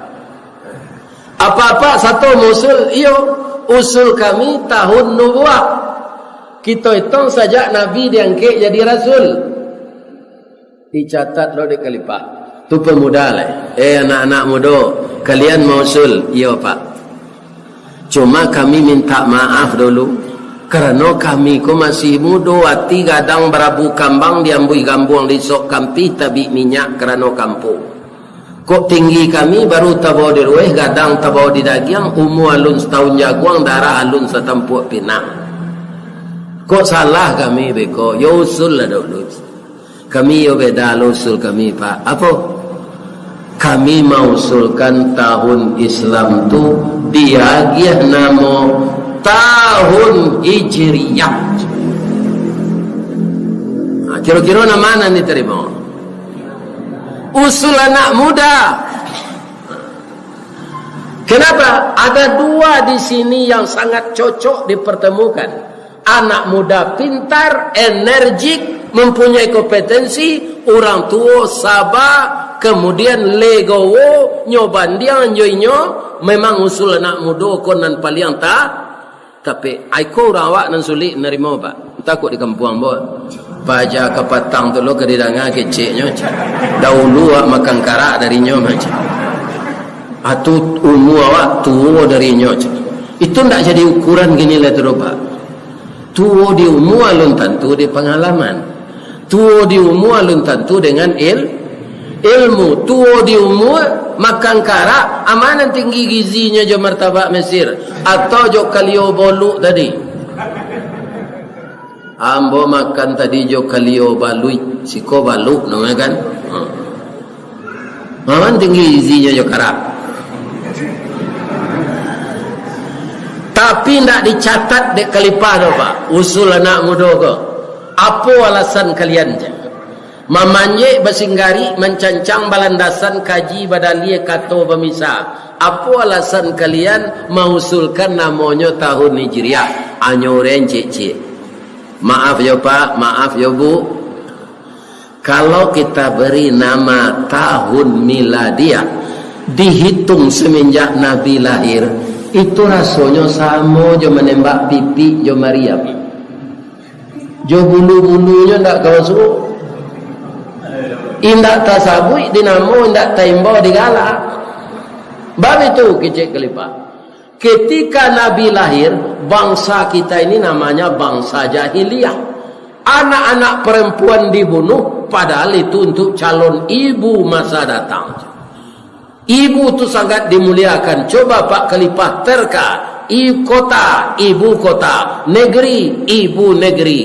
Apa-apa satu usul, iyo usul kami tahun nubuah. Kita hitung saja Nabi diangkat jadi rasul. Dicatat lo di Khalifah. Tu pemuda lah. Anak-anak muda, kalian mau usul? Iya Pak. Cuma kami minta maaf dulu kerana kami ko masih muda, hati kadang berabu kambang diambui gambung disok kampi tabi minyak kerana kampung. Kok tinggi kami baru tabau di rueh, kadang tabau di dagiang, umur alun setahun jaguang, darah alun setampuk pinang. Kok salah kami beko? Yo usul lah dulu. Kami yo beda usul kami Pak. Apa? Kami mausulkan tahun Islam tu diagiah nama tahun Hijriyah. Kira-kira nama mana ni terima? Usul anak muda. Kenapa? Ada dua di sini yang sangat cocok dipertemukan. Anak muda pintar, energik, mempunyai kompetensi, orang tua sabar, kemudian legowo nyobandiang nyoinyo. Memang usul anak muda konan paling tak. Tapi aiko rawak nan sulit nerima Pak. Takut di kampung buat. Baja ke patang tu lo ke didanga keciknya. Dahulu awak makan karak darinya macam. Atau umur awak tua darinya. Itu tak jadi ukuran gini lah tu Pak. Tua di umur alun tentu di pengalaman. Tua di umur alun tentu dengan ilmu. Tua di umur makan karak, amanan tinggi gizinya jo martabak Mesir atau jo kalio bolu tadi. Ambo makan tadi jo kalio balui, siko balu namanya kan. Amanan tinggi gizinya jo karak. Tapi tidak dicatat di Khalifah tu Pak. Usul anak muda ko. Apa alasan kalian je? Mamanye bersinggari mencancang balandasan kaji badalie kato pemisah. Apa alasan kalian mengusulkan namanya tahun Hijriah? Anyoren cik-cik. Maaf ya Pak, maaf ya Bu. Kalau kita beri nama tahun miladiah, dihitung semenjak Nabi lahir, itu rasanya sama jo menembak pipi jo Maryam. Jo bulu-bulunya ndak kau suruh. Indak tasabui dinamo, indak taimbo digala. Bab itu kecik Khalifah. Ketika Nabi lahir, bangsa kita ini namanya bangsa jahiliyah. Anak-anak perempuan dibunuh, padahal itu untuk calon ibu masa datang. Ibu itu sangat dimuliakan. Coba Pak Khalifah terka, ibu kota, negeri, ibu negeri,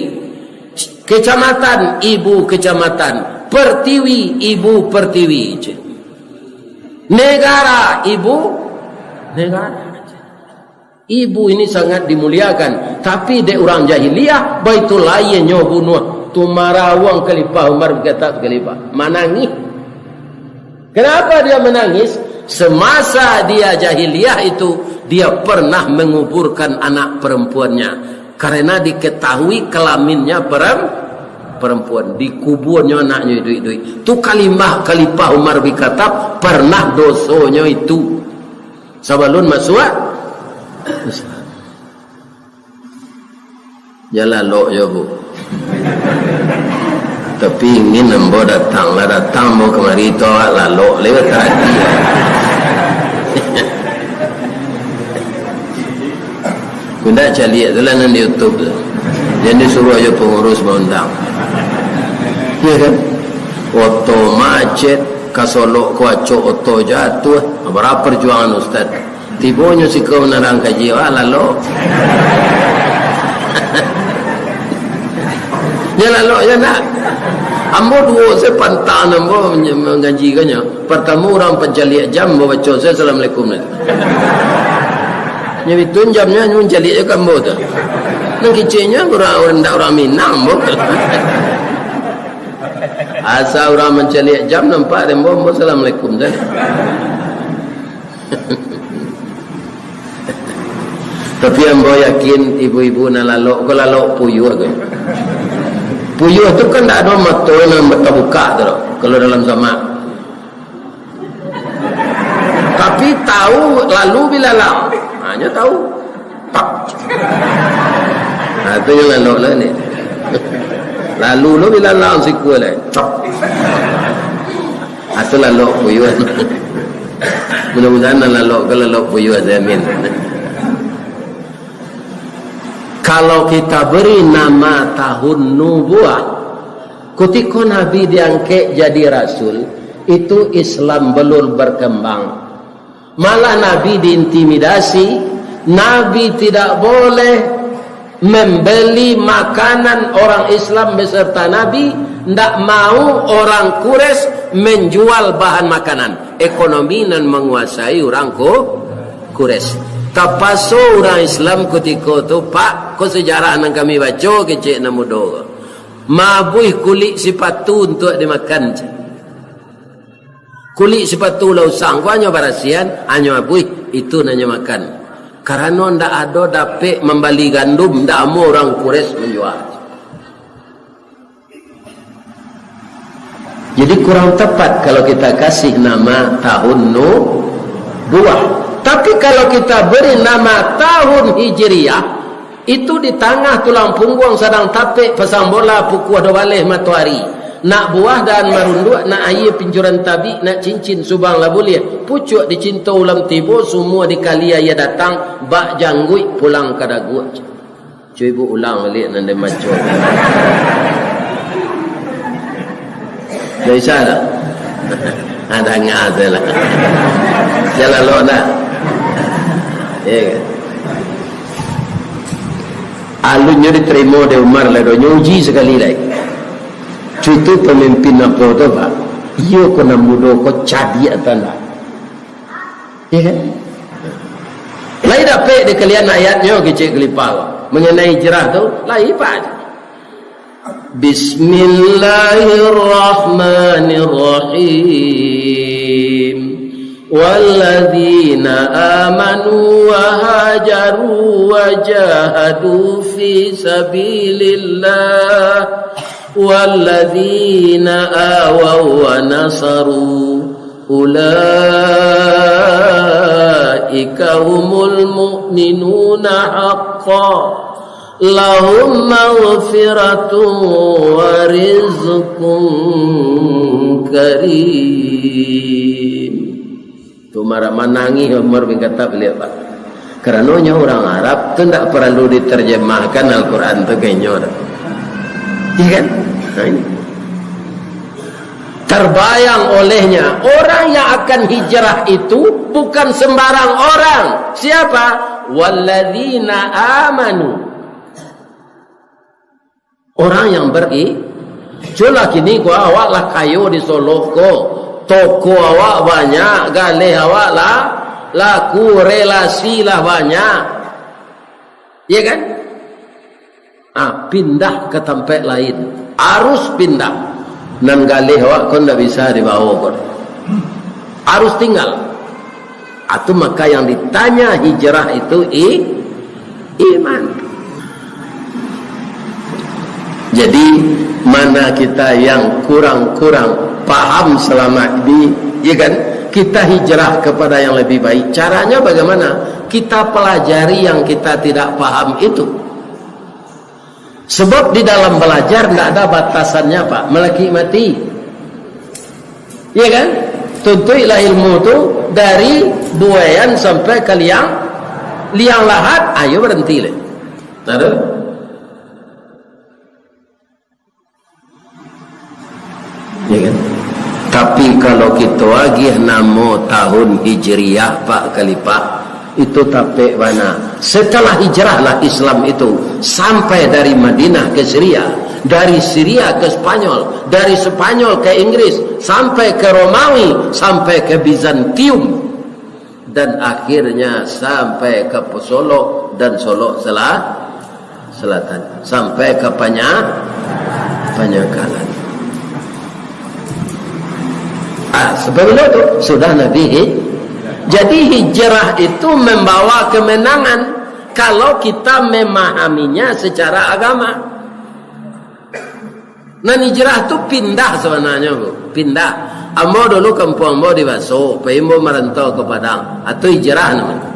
kecamatan, ibu kecamatan, pertiwi, ibu pertiwi, negara, ibu negara. Ibu ini sangat dimuliakan. Tapi de orang jahiliyah, baitul lainnya bunuh. Tumarawang Khalifah Umar berkata Khalifah menangis. Kenapa dia menangis? Semasa dia jahiliyah itu, dia pernah menguburkan anak perempuannya. Karena diketahui kelaminnya perempuan. Dikuburnya anaknya itu. Itu kalimah Khalifah Umar berkata pernah dosonya itu. Sebelum masuk jalan lo ya Bu. Tapi ingin nambo datang mau kemari itu lalu lewat tadi. Bunda cari dalanan di YouTube. Jadi suruh aja pengurus mau undang. Ya kan? Oto macet, kasolok kuacok oto jatuh. Berapa perjuangan Ustaz? Tibonya si kau narang kaji, lalu. Ya lalu, ya nak. Ambo dua saya pantan ambo mengajikannya. Pertama orang pencaliak jam bawa baca saya Assalamualaikum. Jadi tunjamnya mencaliak je ambo tu. Nang kecilnya orang Minang ambo. Asal orang mencaliak jam nampak ambo Assalamualaikum dah. Tapi ambo yakin ibu-ibu nak lalok, kalau lalok puyuh ke. Puyuh tu kan tak ada mata yang buka tu kalau dalam zaman. Tapi tahu lalu bila lam, hanya tahu. Pak. Itu yang lalu lah ni. Lalu lo bila lam siku lah. Cok. Itu lalu puyuh. Mudah-mudahan lalu kalau lalu puyuh zamin. Kalau kita beri nama tahun nubuah, ketika Nabi diangkat jadi Rasul, itu Islam belum berkembang. Malah Nabi diintimidasi, Nabi tidak boleh membeli makanan orang Islam beserta Nabi, tidak mau orang Quraisy menjual bahan makanan. Ekonomi dan menguasai orang Quraisy. Tapaso orang Islam ketika tu pak, ko sejarah yang kami baca kecik na muda. Mabuih kulit sepatu untuk dimakan. Kulit sepatu lausang ko hanya barasian, hanya mabuih itu nanya makan. Karena ndak ada dapat membeli gandum, ndak mau orang Quraisy menjual. Jadi kurang tepat kalau kita kasih nama tahun nubuah. Tapi kalau kita beri nama tahun Hijriah, itu di tengah tulang punggung sedang tapik pasang bola pukul ada walih matahari. Nak buah dan marunduk, nak air pincuran tabi, nak cincin subang lah boleh. Pucuk dicinta ulam tibo, semua di kalia ia datang, bak janggui pulang ke dagu. Cuy ibu ulang balik nanti maco. Jadi sana. Ada ngada lah. Jalan lo nak. Ya kan? Alunnya diterima oleh Umar lah, nyuji sekali lagi. Itu pemimpin apa tu pak? Ia kena muda kau cadi atau tak? Ya kan? Lain dapat di kalian ayatnya kecil kelipau mengenai hijrah tu, lain pak. Bismillahirrahmanirrahim. والذين آمنوا وهاجروا وجاهدوا في سبيل الله والذين آووا ونصروا أولئك هم المؤمنون حقا لهم مغفرة ورزق كريم. Tu marah menangi Umar bin Khattab lihat pak. Karenanya orang Arab tu tidak perlu diterjemahkan Al-Quran tu kayaknya. Iya kan? Nah ini. Terbayang olehnya orang yang akan hijrah itu bukan sembarang orang. Siapa? Walladzina amanu. Orang yang Jula kini gua awak lah kayu di Solo ko. Toko awak banyak, galih awak lah, laku relasi lah banyak, ya kan? Pindah ke tempat lain, harus pindah. Nan galih awak kau tidak bisa dibawa kau, harus tinggal. Atau maka yang ditanya hijrah itu iman. Jadi mana kita yang kurang-kurang paham selama ini, ya kan? Kita hijrah kepada yang lebih baik. Caranya bagaimana? Kita pelajari yang kita tidak paham itu. Sebab di dalam belajar tidak ada batasannya pak, melaki mati. Ya kan? Tuntuilah ilmu itu dari buayan sampai ke liang lahat. Ayo berhenti lah. Tapi kalau kita agih namo tahun Hijriyah Pak Khalifah, itu tapek mana? Setelah hijrahlah Islam itu sampai dari Madinah ke Syria, dari Syria ke Spanyol, dari Spanyol ke Inggris, sampai ke Romawi, sampai ke Bizantium, dan akhirnya sampai ke Solo dan Solo Selatan, sampai ke Penyakalan. Sebelum itu sudah Nabi. Jadi hijrah itu membawa kemenangan kalau kita memahaminya secara agama. Nah, hijrah itu pindah sebenarnya, Bu. Pindah. Ambo dulu kampung ambo di Baso, Pembo merantau ke Padang, atau hijrah namanya.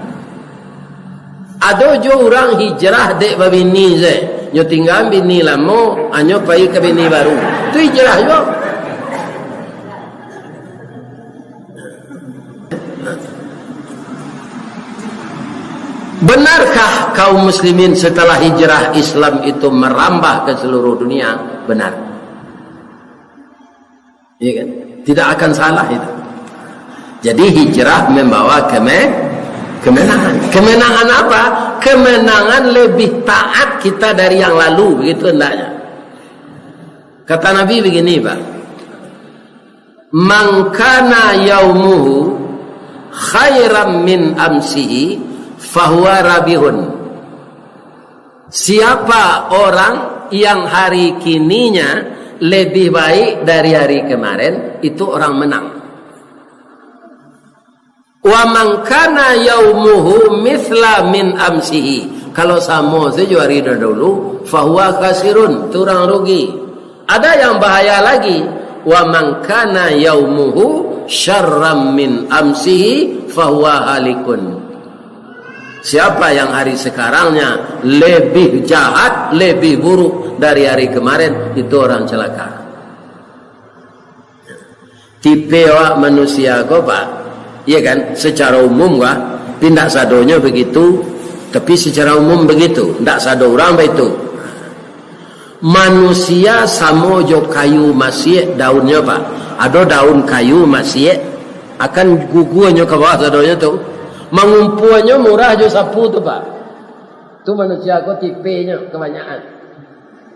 Ada jo orang hijrah dek babini ze, nyo tinggal bini lamo, anyo pai ke bini baru. Itu hijrah jo. Benarkah kaum muslimin setelah hijrah Islam itu merambah ke seluruh dunia? Benar. Iya kan? Tidak akan salah itu. Jadi hijrah membawa kemenangan. Kemenangan apa? Kemenangan lebih taat kita dari yang lalu, begitu hendaknya. Kata Nabi begini, Pak. Man kana yaumuhu khairan min amsihi fahuwa rabihun. Siapa orang yang hari kininya lebih baik dari hari kemarin, itu orang menang. Wa man kana yaumuhu mithla min amsihi, kalau sama saja hari dahulu, fahuwa khasirun, itu orang rugi. Ada yang bahaya lagi, wa man kana yaumuhu syarram min amsihi fahuwa halikun. Siapa yang hari sekarangnya lebih jahat, lebih buruk dari hari kemarin, itu orang celaka. Tipe manusia kau, Pak, iya kan? Secara umum kah? Tindak sadonya begitu, tapi secara umum begitu. Tidak sado orang begitu. Manusia sama jo kayu masih daunnya, Pak. Ada daun kayu masih akan guguannya ke bawah sadonya tu. Mengumpuannya murah jo sapu tu, Pak. Tu manusia kau tipenya kebanyakan.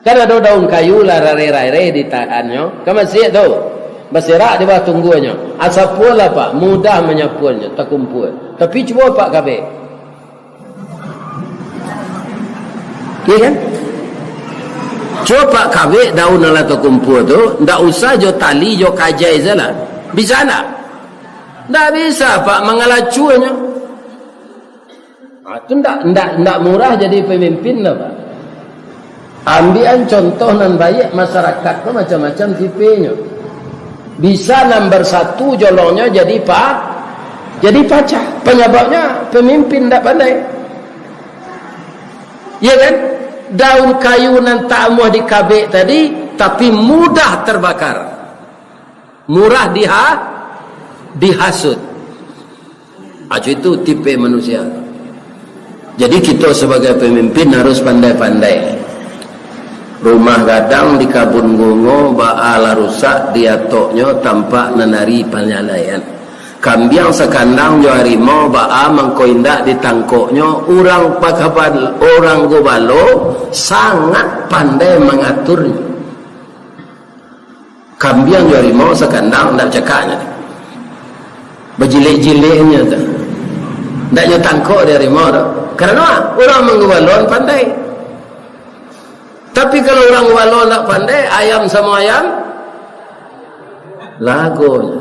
Kan ada daun kayu lah rare-rare ditahannya. Kan masih tu. Berserak di bawah tungguannya. Asapu lah, Pak. Mudah menyapuannya, tak kumpul. Tapi cuba Pak KB. Iya kan? Cuba Pak KB daun ala tak kumpul tu. Tak usah jo tali, jo kajai saja. Bisa tak? Tak bisa, Pak. Mengalacuannya. Itu tidak murah jadi pemimpin lah, Pak. Ambilan contoh nan baik masyarakat tu macam-macam tipenya. Bisa nomor 1 jolongnya jadi pacah. Penyebabnya pemimpin tidak pandai. Ya kan? Daun kayu nan tak muah dikabik tadi, tapi mudah terbakar. Murah dihasut. Itu tipe manusia. Jadi kita sebagai pemimpin harus pandai-pandai. Rumah gadang di kabun gongo ba'ala rusak diatoknya tanpa nenari penyalayan. Kambiang sekandang jo harimau ba'a mengkoindak ditangkoknya. Orang pakapan, orang gobalo sangat pandai mengaturnya. Kambiang jo harimau sekandang tak cakapnya. Berjilik-jiliknya tu. Tak jo tangkok dari harimau tu. Karena orang menggobalon pandai. Tapi kalau orang walon tak pandai, ayam sama ayam lagonya.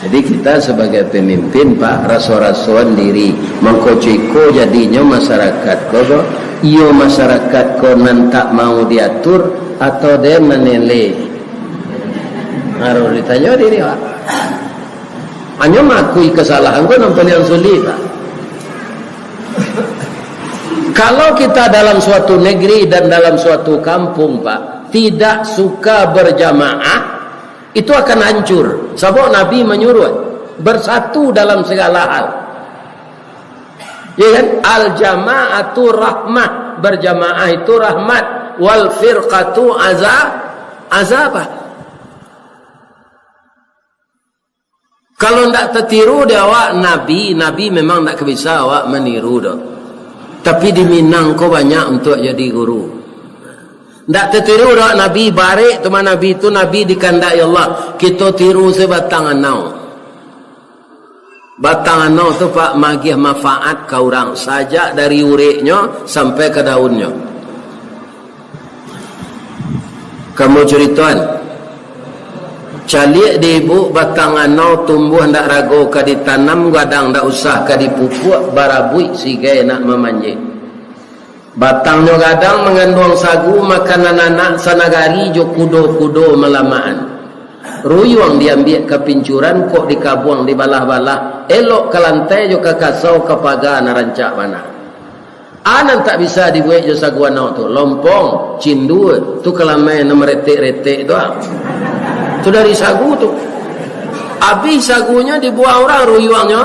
Jadi kita sebagai pemimpin, Pak, raso-rasoan diri mengkociko jadinya masyarakat ko. Iyo masyarakat ko nan tak mau diatur atau dia menilai. Harus ditanya diri, Pak. Hanya mengakui kesalahan ko nampak yang sulit, Pak. Kalau kita dalam suatu negeri dan dalam suatu kampung, Pak, tidak suka berjamaah, itu akan hancur. Sebab Nabi menyuruh bersatu dalam segala hal. Ya kan? Al-jama'atu rahmah, berjamaah itu rahmat. Wal firqatu azabah. Kalau ndak tertiru dia awak nabi memang ndak bisa awak meniru dah. Tapi di Minang kau banyak untuk jadi guru. Ndak tertiru dah nabi barik tu nabi itu nabi dikandai Allah. Kita tiru sebatang anau. Batang anau tu pak magih manfaat ke orang saja dari uriknya sampai ke daunnya. Kamu cerituan calik di ibu batang anau tumbuh ndak rago ka ditanam gadang ndak usah ka dipupuk barabui sigai nak memanjing. Batangnya gadang mengandung sagu makanan anak sanagari jo kudo-kudo melamaan. Ruyuang diambil ke pincuran kok dikabuang di balah-balah elok ke lantai jo ke kasau ke pagar narancak mana. Anan tak bisa dibuat jo sagu anau tu lompong cindu tu kelamai nama retek-retek tu tu dari sagu tu habis sagunya dibuang orang ruyuangnya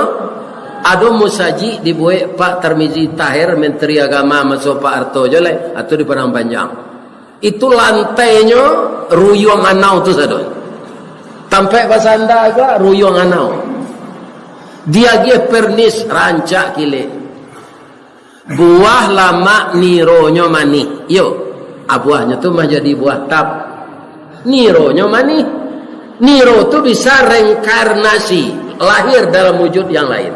ada musaji dibuat Pak Tarmizi Tahir Menteri Agama masuk Pak Arto joleh atau di Padang Panjang itu lantainya ruyuang anau tu sadon sampai pasanda juga ruyuang anau dia ge pernis rancak kile buah lama nironyo manih yo buahnya tu mah jadi buah tap nironyo manih. Niro tu bisa reinkarnasi lahir dalam wujud yang lain.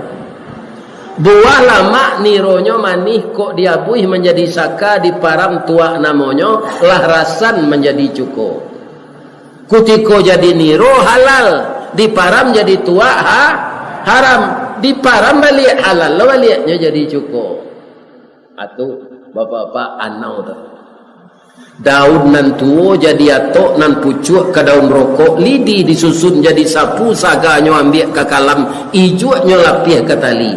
Buah lama nironyo manih kok diabuih menjadi saka di param tua namonyo lah rasan menjadi cuko. Kutiko jadi niro halal di param jadi tua haram di param balik halal lo baliknya jadi cuko. Atau bapak-bapak anau tu daun nan tuo jadi atok nan pucuk ke daun rokok lidi disusun jadi sapu saganyo ambil ke kalam ijuaknya lapih ke tali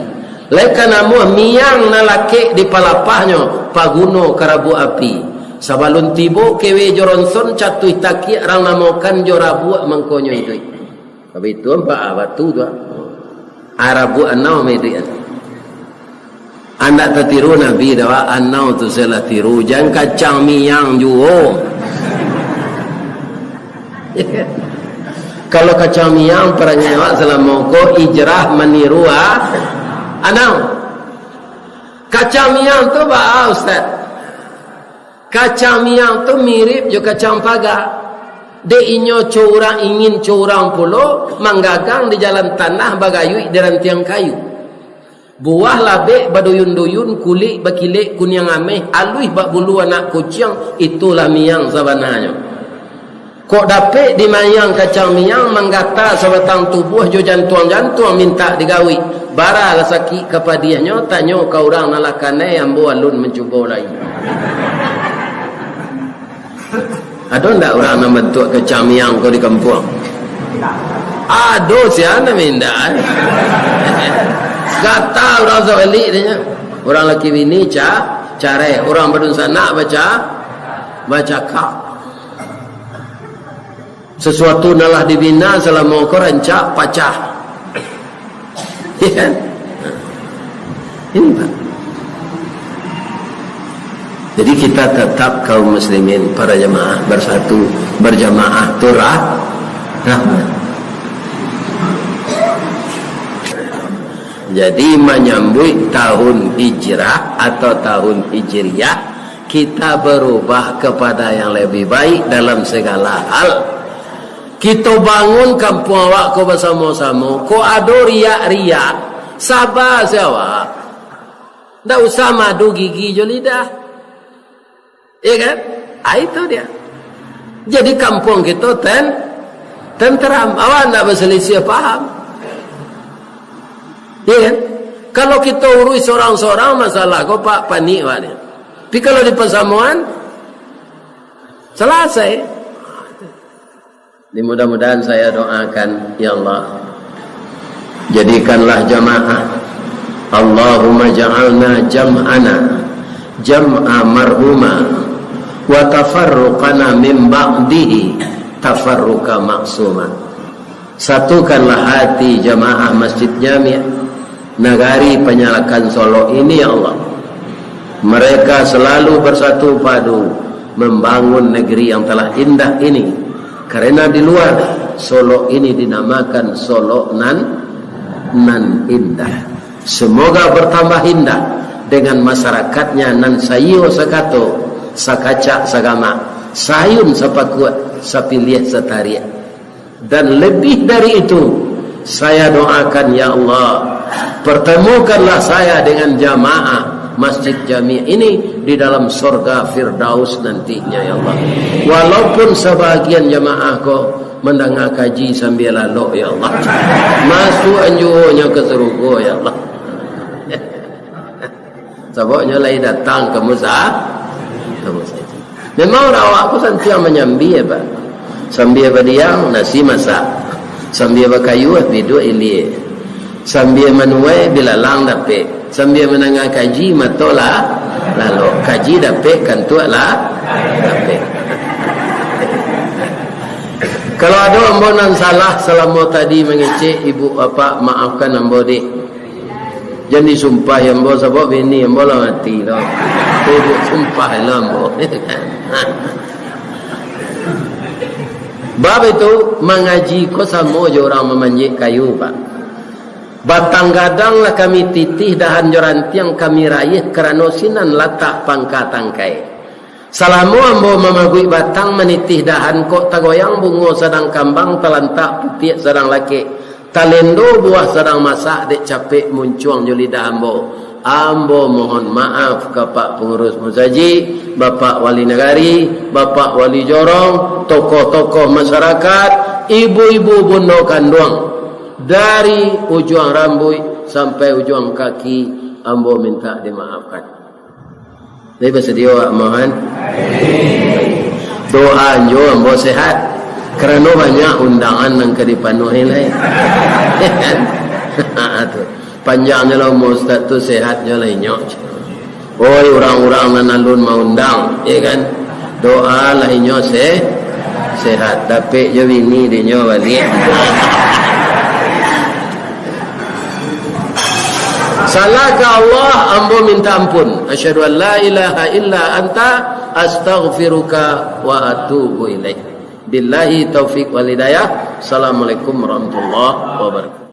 leka namu miang nalake di palapahnya paguno karabu api sabalun tibo kewe joronson catuh taki rang namokan jorabu mengkonyo itu tapi itu apa batu tu arabu anau medri anda tertiru Nabi dawa anau tu salah tiru jangan kacang miang juo. Kalau kacang miang peranyawa selama ko ijrah meniru anau. Kacang miang tu ba ustaz. Kacang miang tu mirip jo kacang paga. De inyo curang ingin curang pulo manggagang di jalan tanah bagayui di rantiang kayu. Buah labek baduyun-duyun kulit bakilek kunyang ameh alui bak bulu anak kucing itulah miang sabananya. Kok dapet di mayang kacang miang menggata sebatang tubuh jo jantuang-jantuang minta digawi bara lasaki kepadiahnya tanyo ka urang nalakane ambo alun mencuba lagi. Ada ndak orang nak bentuk kacang miang kau di kampung? Aduh siapa minda? Kata orang zawali dia orang laki bini care orang badun sana baca kak sesuatu nalah dibina selama kau rancak pacah ya ini Pak. Jadi kita tetap kaum muslimin para jemaah bersatu berjamaah turah rahmat. Jadi menyambut tahun hijrah atau tahun hijriyah kita berubah kepada yang lebih baik dalam segala hal. Kita bangun kampung awak ko bersama-sama. Ko ado riak-riak, sabar siapa. Ndak usah madu gigi jo lidah. Ya kan? Itu dia. Jadi kampung kita tenteram. Awak ndak berselisih paham. Ya kan? Kalau kita urus seorang-seorang masalah kau pak panik wak dia. Tapi kalau di persamuan selesai. Mudah-mudahan saya doakan ya Allah jadikanlah jamaah Allahumma ja'alna jam'ana jam'a marhuma wa tafarruqana min ba'dihi tafarruqa maksuma. Satukanlah hati jamaah Masjid Jami' Nagari Penyalakan Solo ini ya Allah. Mereka selalu bersatu padu membangun negeri yang telah indah ini Karena di luar Solo ini dinamakan Solo nan indah. Semoga bertambah indah dengan masyarakatnya nan sayo sakato sakacak sagama sayun sapakuat sapilih sataria. Dan lebih dari itu saya doakan, ya Allah, pertemukanlah saya dengan jamaah Masjid Jami' ini di dalam surga Firdaus nantinya, ya Allah. Walaupun sebagian jamaah kok mendengar kaji sambil lalu, ya Allah, masuk anjunya ke surga, ya Allah. Sebabnya lagi datang ke Mus'ab. Memang awak aku santiang menyambi, ya Pak. Sambil berdiam nasi masak, sambil berkayu bidu ilie, sambil menuai bilalang dapet, sambil menengah kaji matola lalu kaji dapet kantualah dapet. Kalau ada ambonan salah selama tadi mengecek ibu bapa, maafkan ambo dik. Jangan disumpah yang ambo sebab ini ambo lah mati lah. Ibu sumpah lah ambo. Bab itu mengaji ko samo jo orang memanjik kayu, Pak. Batang gadang lah kami titih dahan jorantiang kami raih kerana sinan latak pangkat tangkai. Salamu ambo memagui batang menitih dahan kok tagoyang bungo sedang kambang telantak putih sedang laki. Talendo buah sedang masak dek capek muncuang joli dah ambo. Ambo mohon maaf ke Pak Pengurus Musaji, Bapak Wali Negari, Bapak Wali Jorong, tokoh-tokoh masyarakat, ibu-ibu bundo kandung. Dari ujung rambut sampai ujung kaki, ambo minta dimaafkan. Jadi bersedia Pak mohon. Doa anjo ambo sehat. Kerana banyak undangan yang dipenuhi lain. Panjangnya lah Ustaz tu sehatnya lah nyok. Oi orang-orang nanalun mau undang, ya kan? Doa lah nyok sehat. Tapi je bini dia nyok balik. Salah ke Allah, ambo minta ampun. Asyhadu an la ilaha illa anta astaghfiruka wa atubu ilaik. Billahi taufiq wal hidayah. Assalamualaikum warahmatullahi wabarakatuh.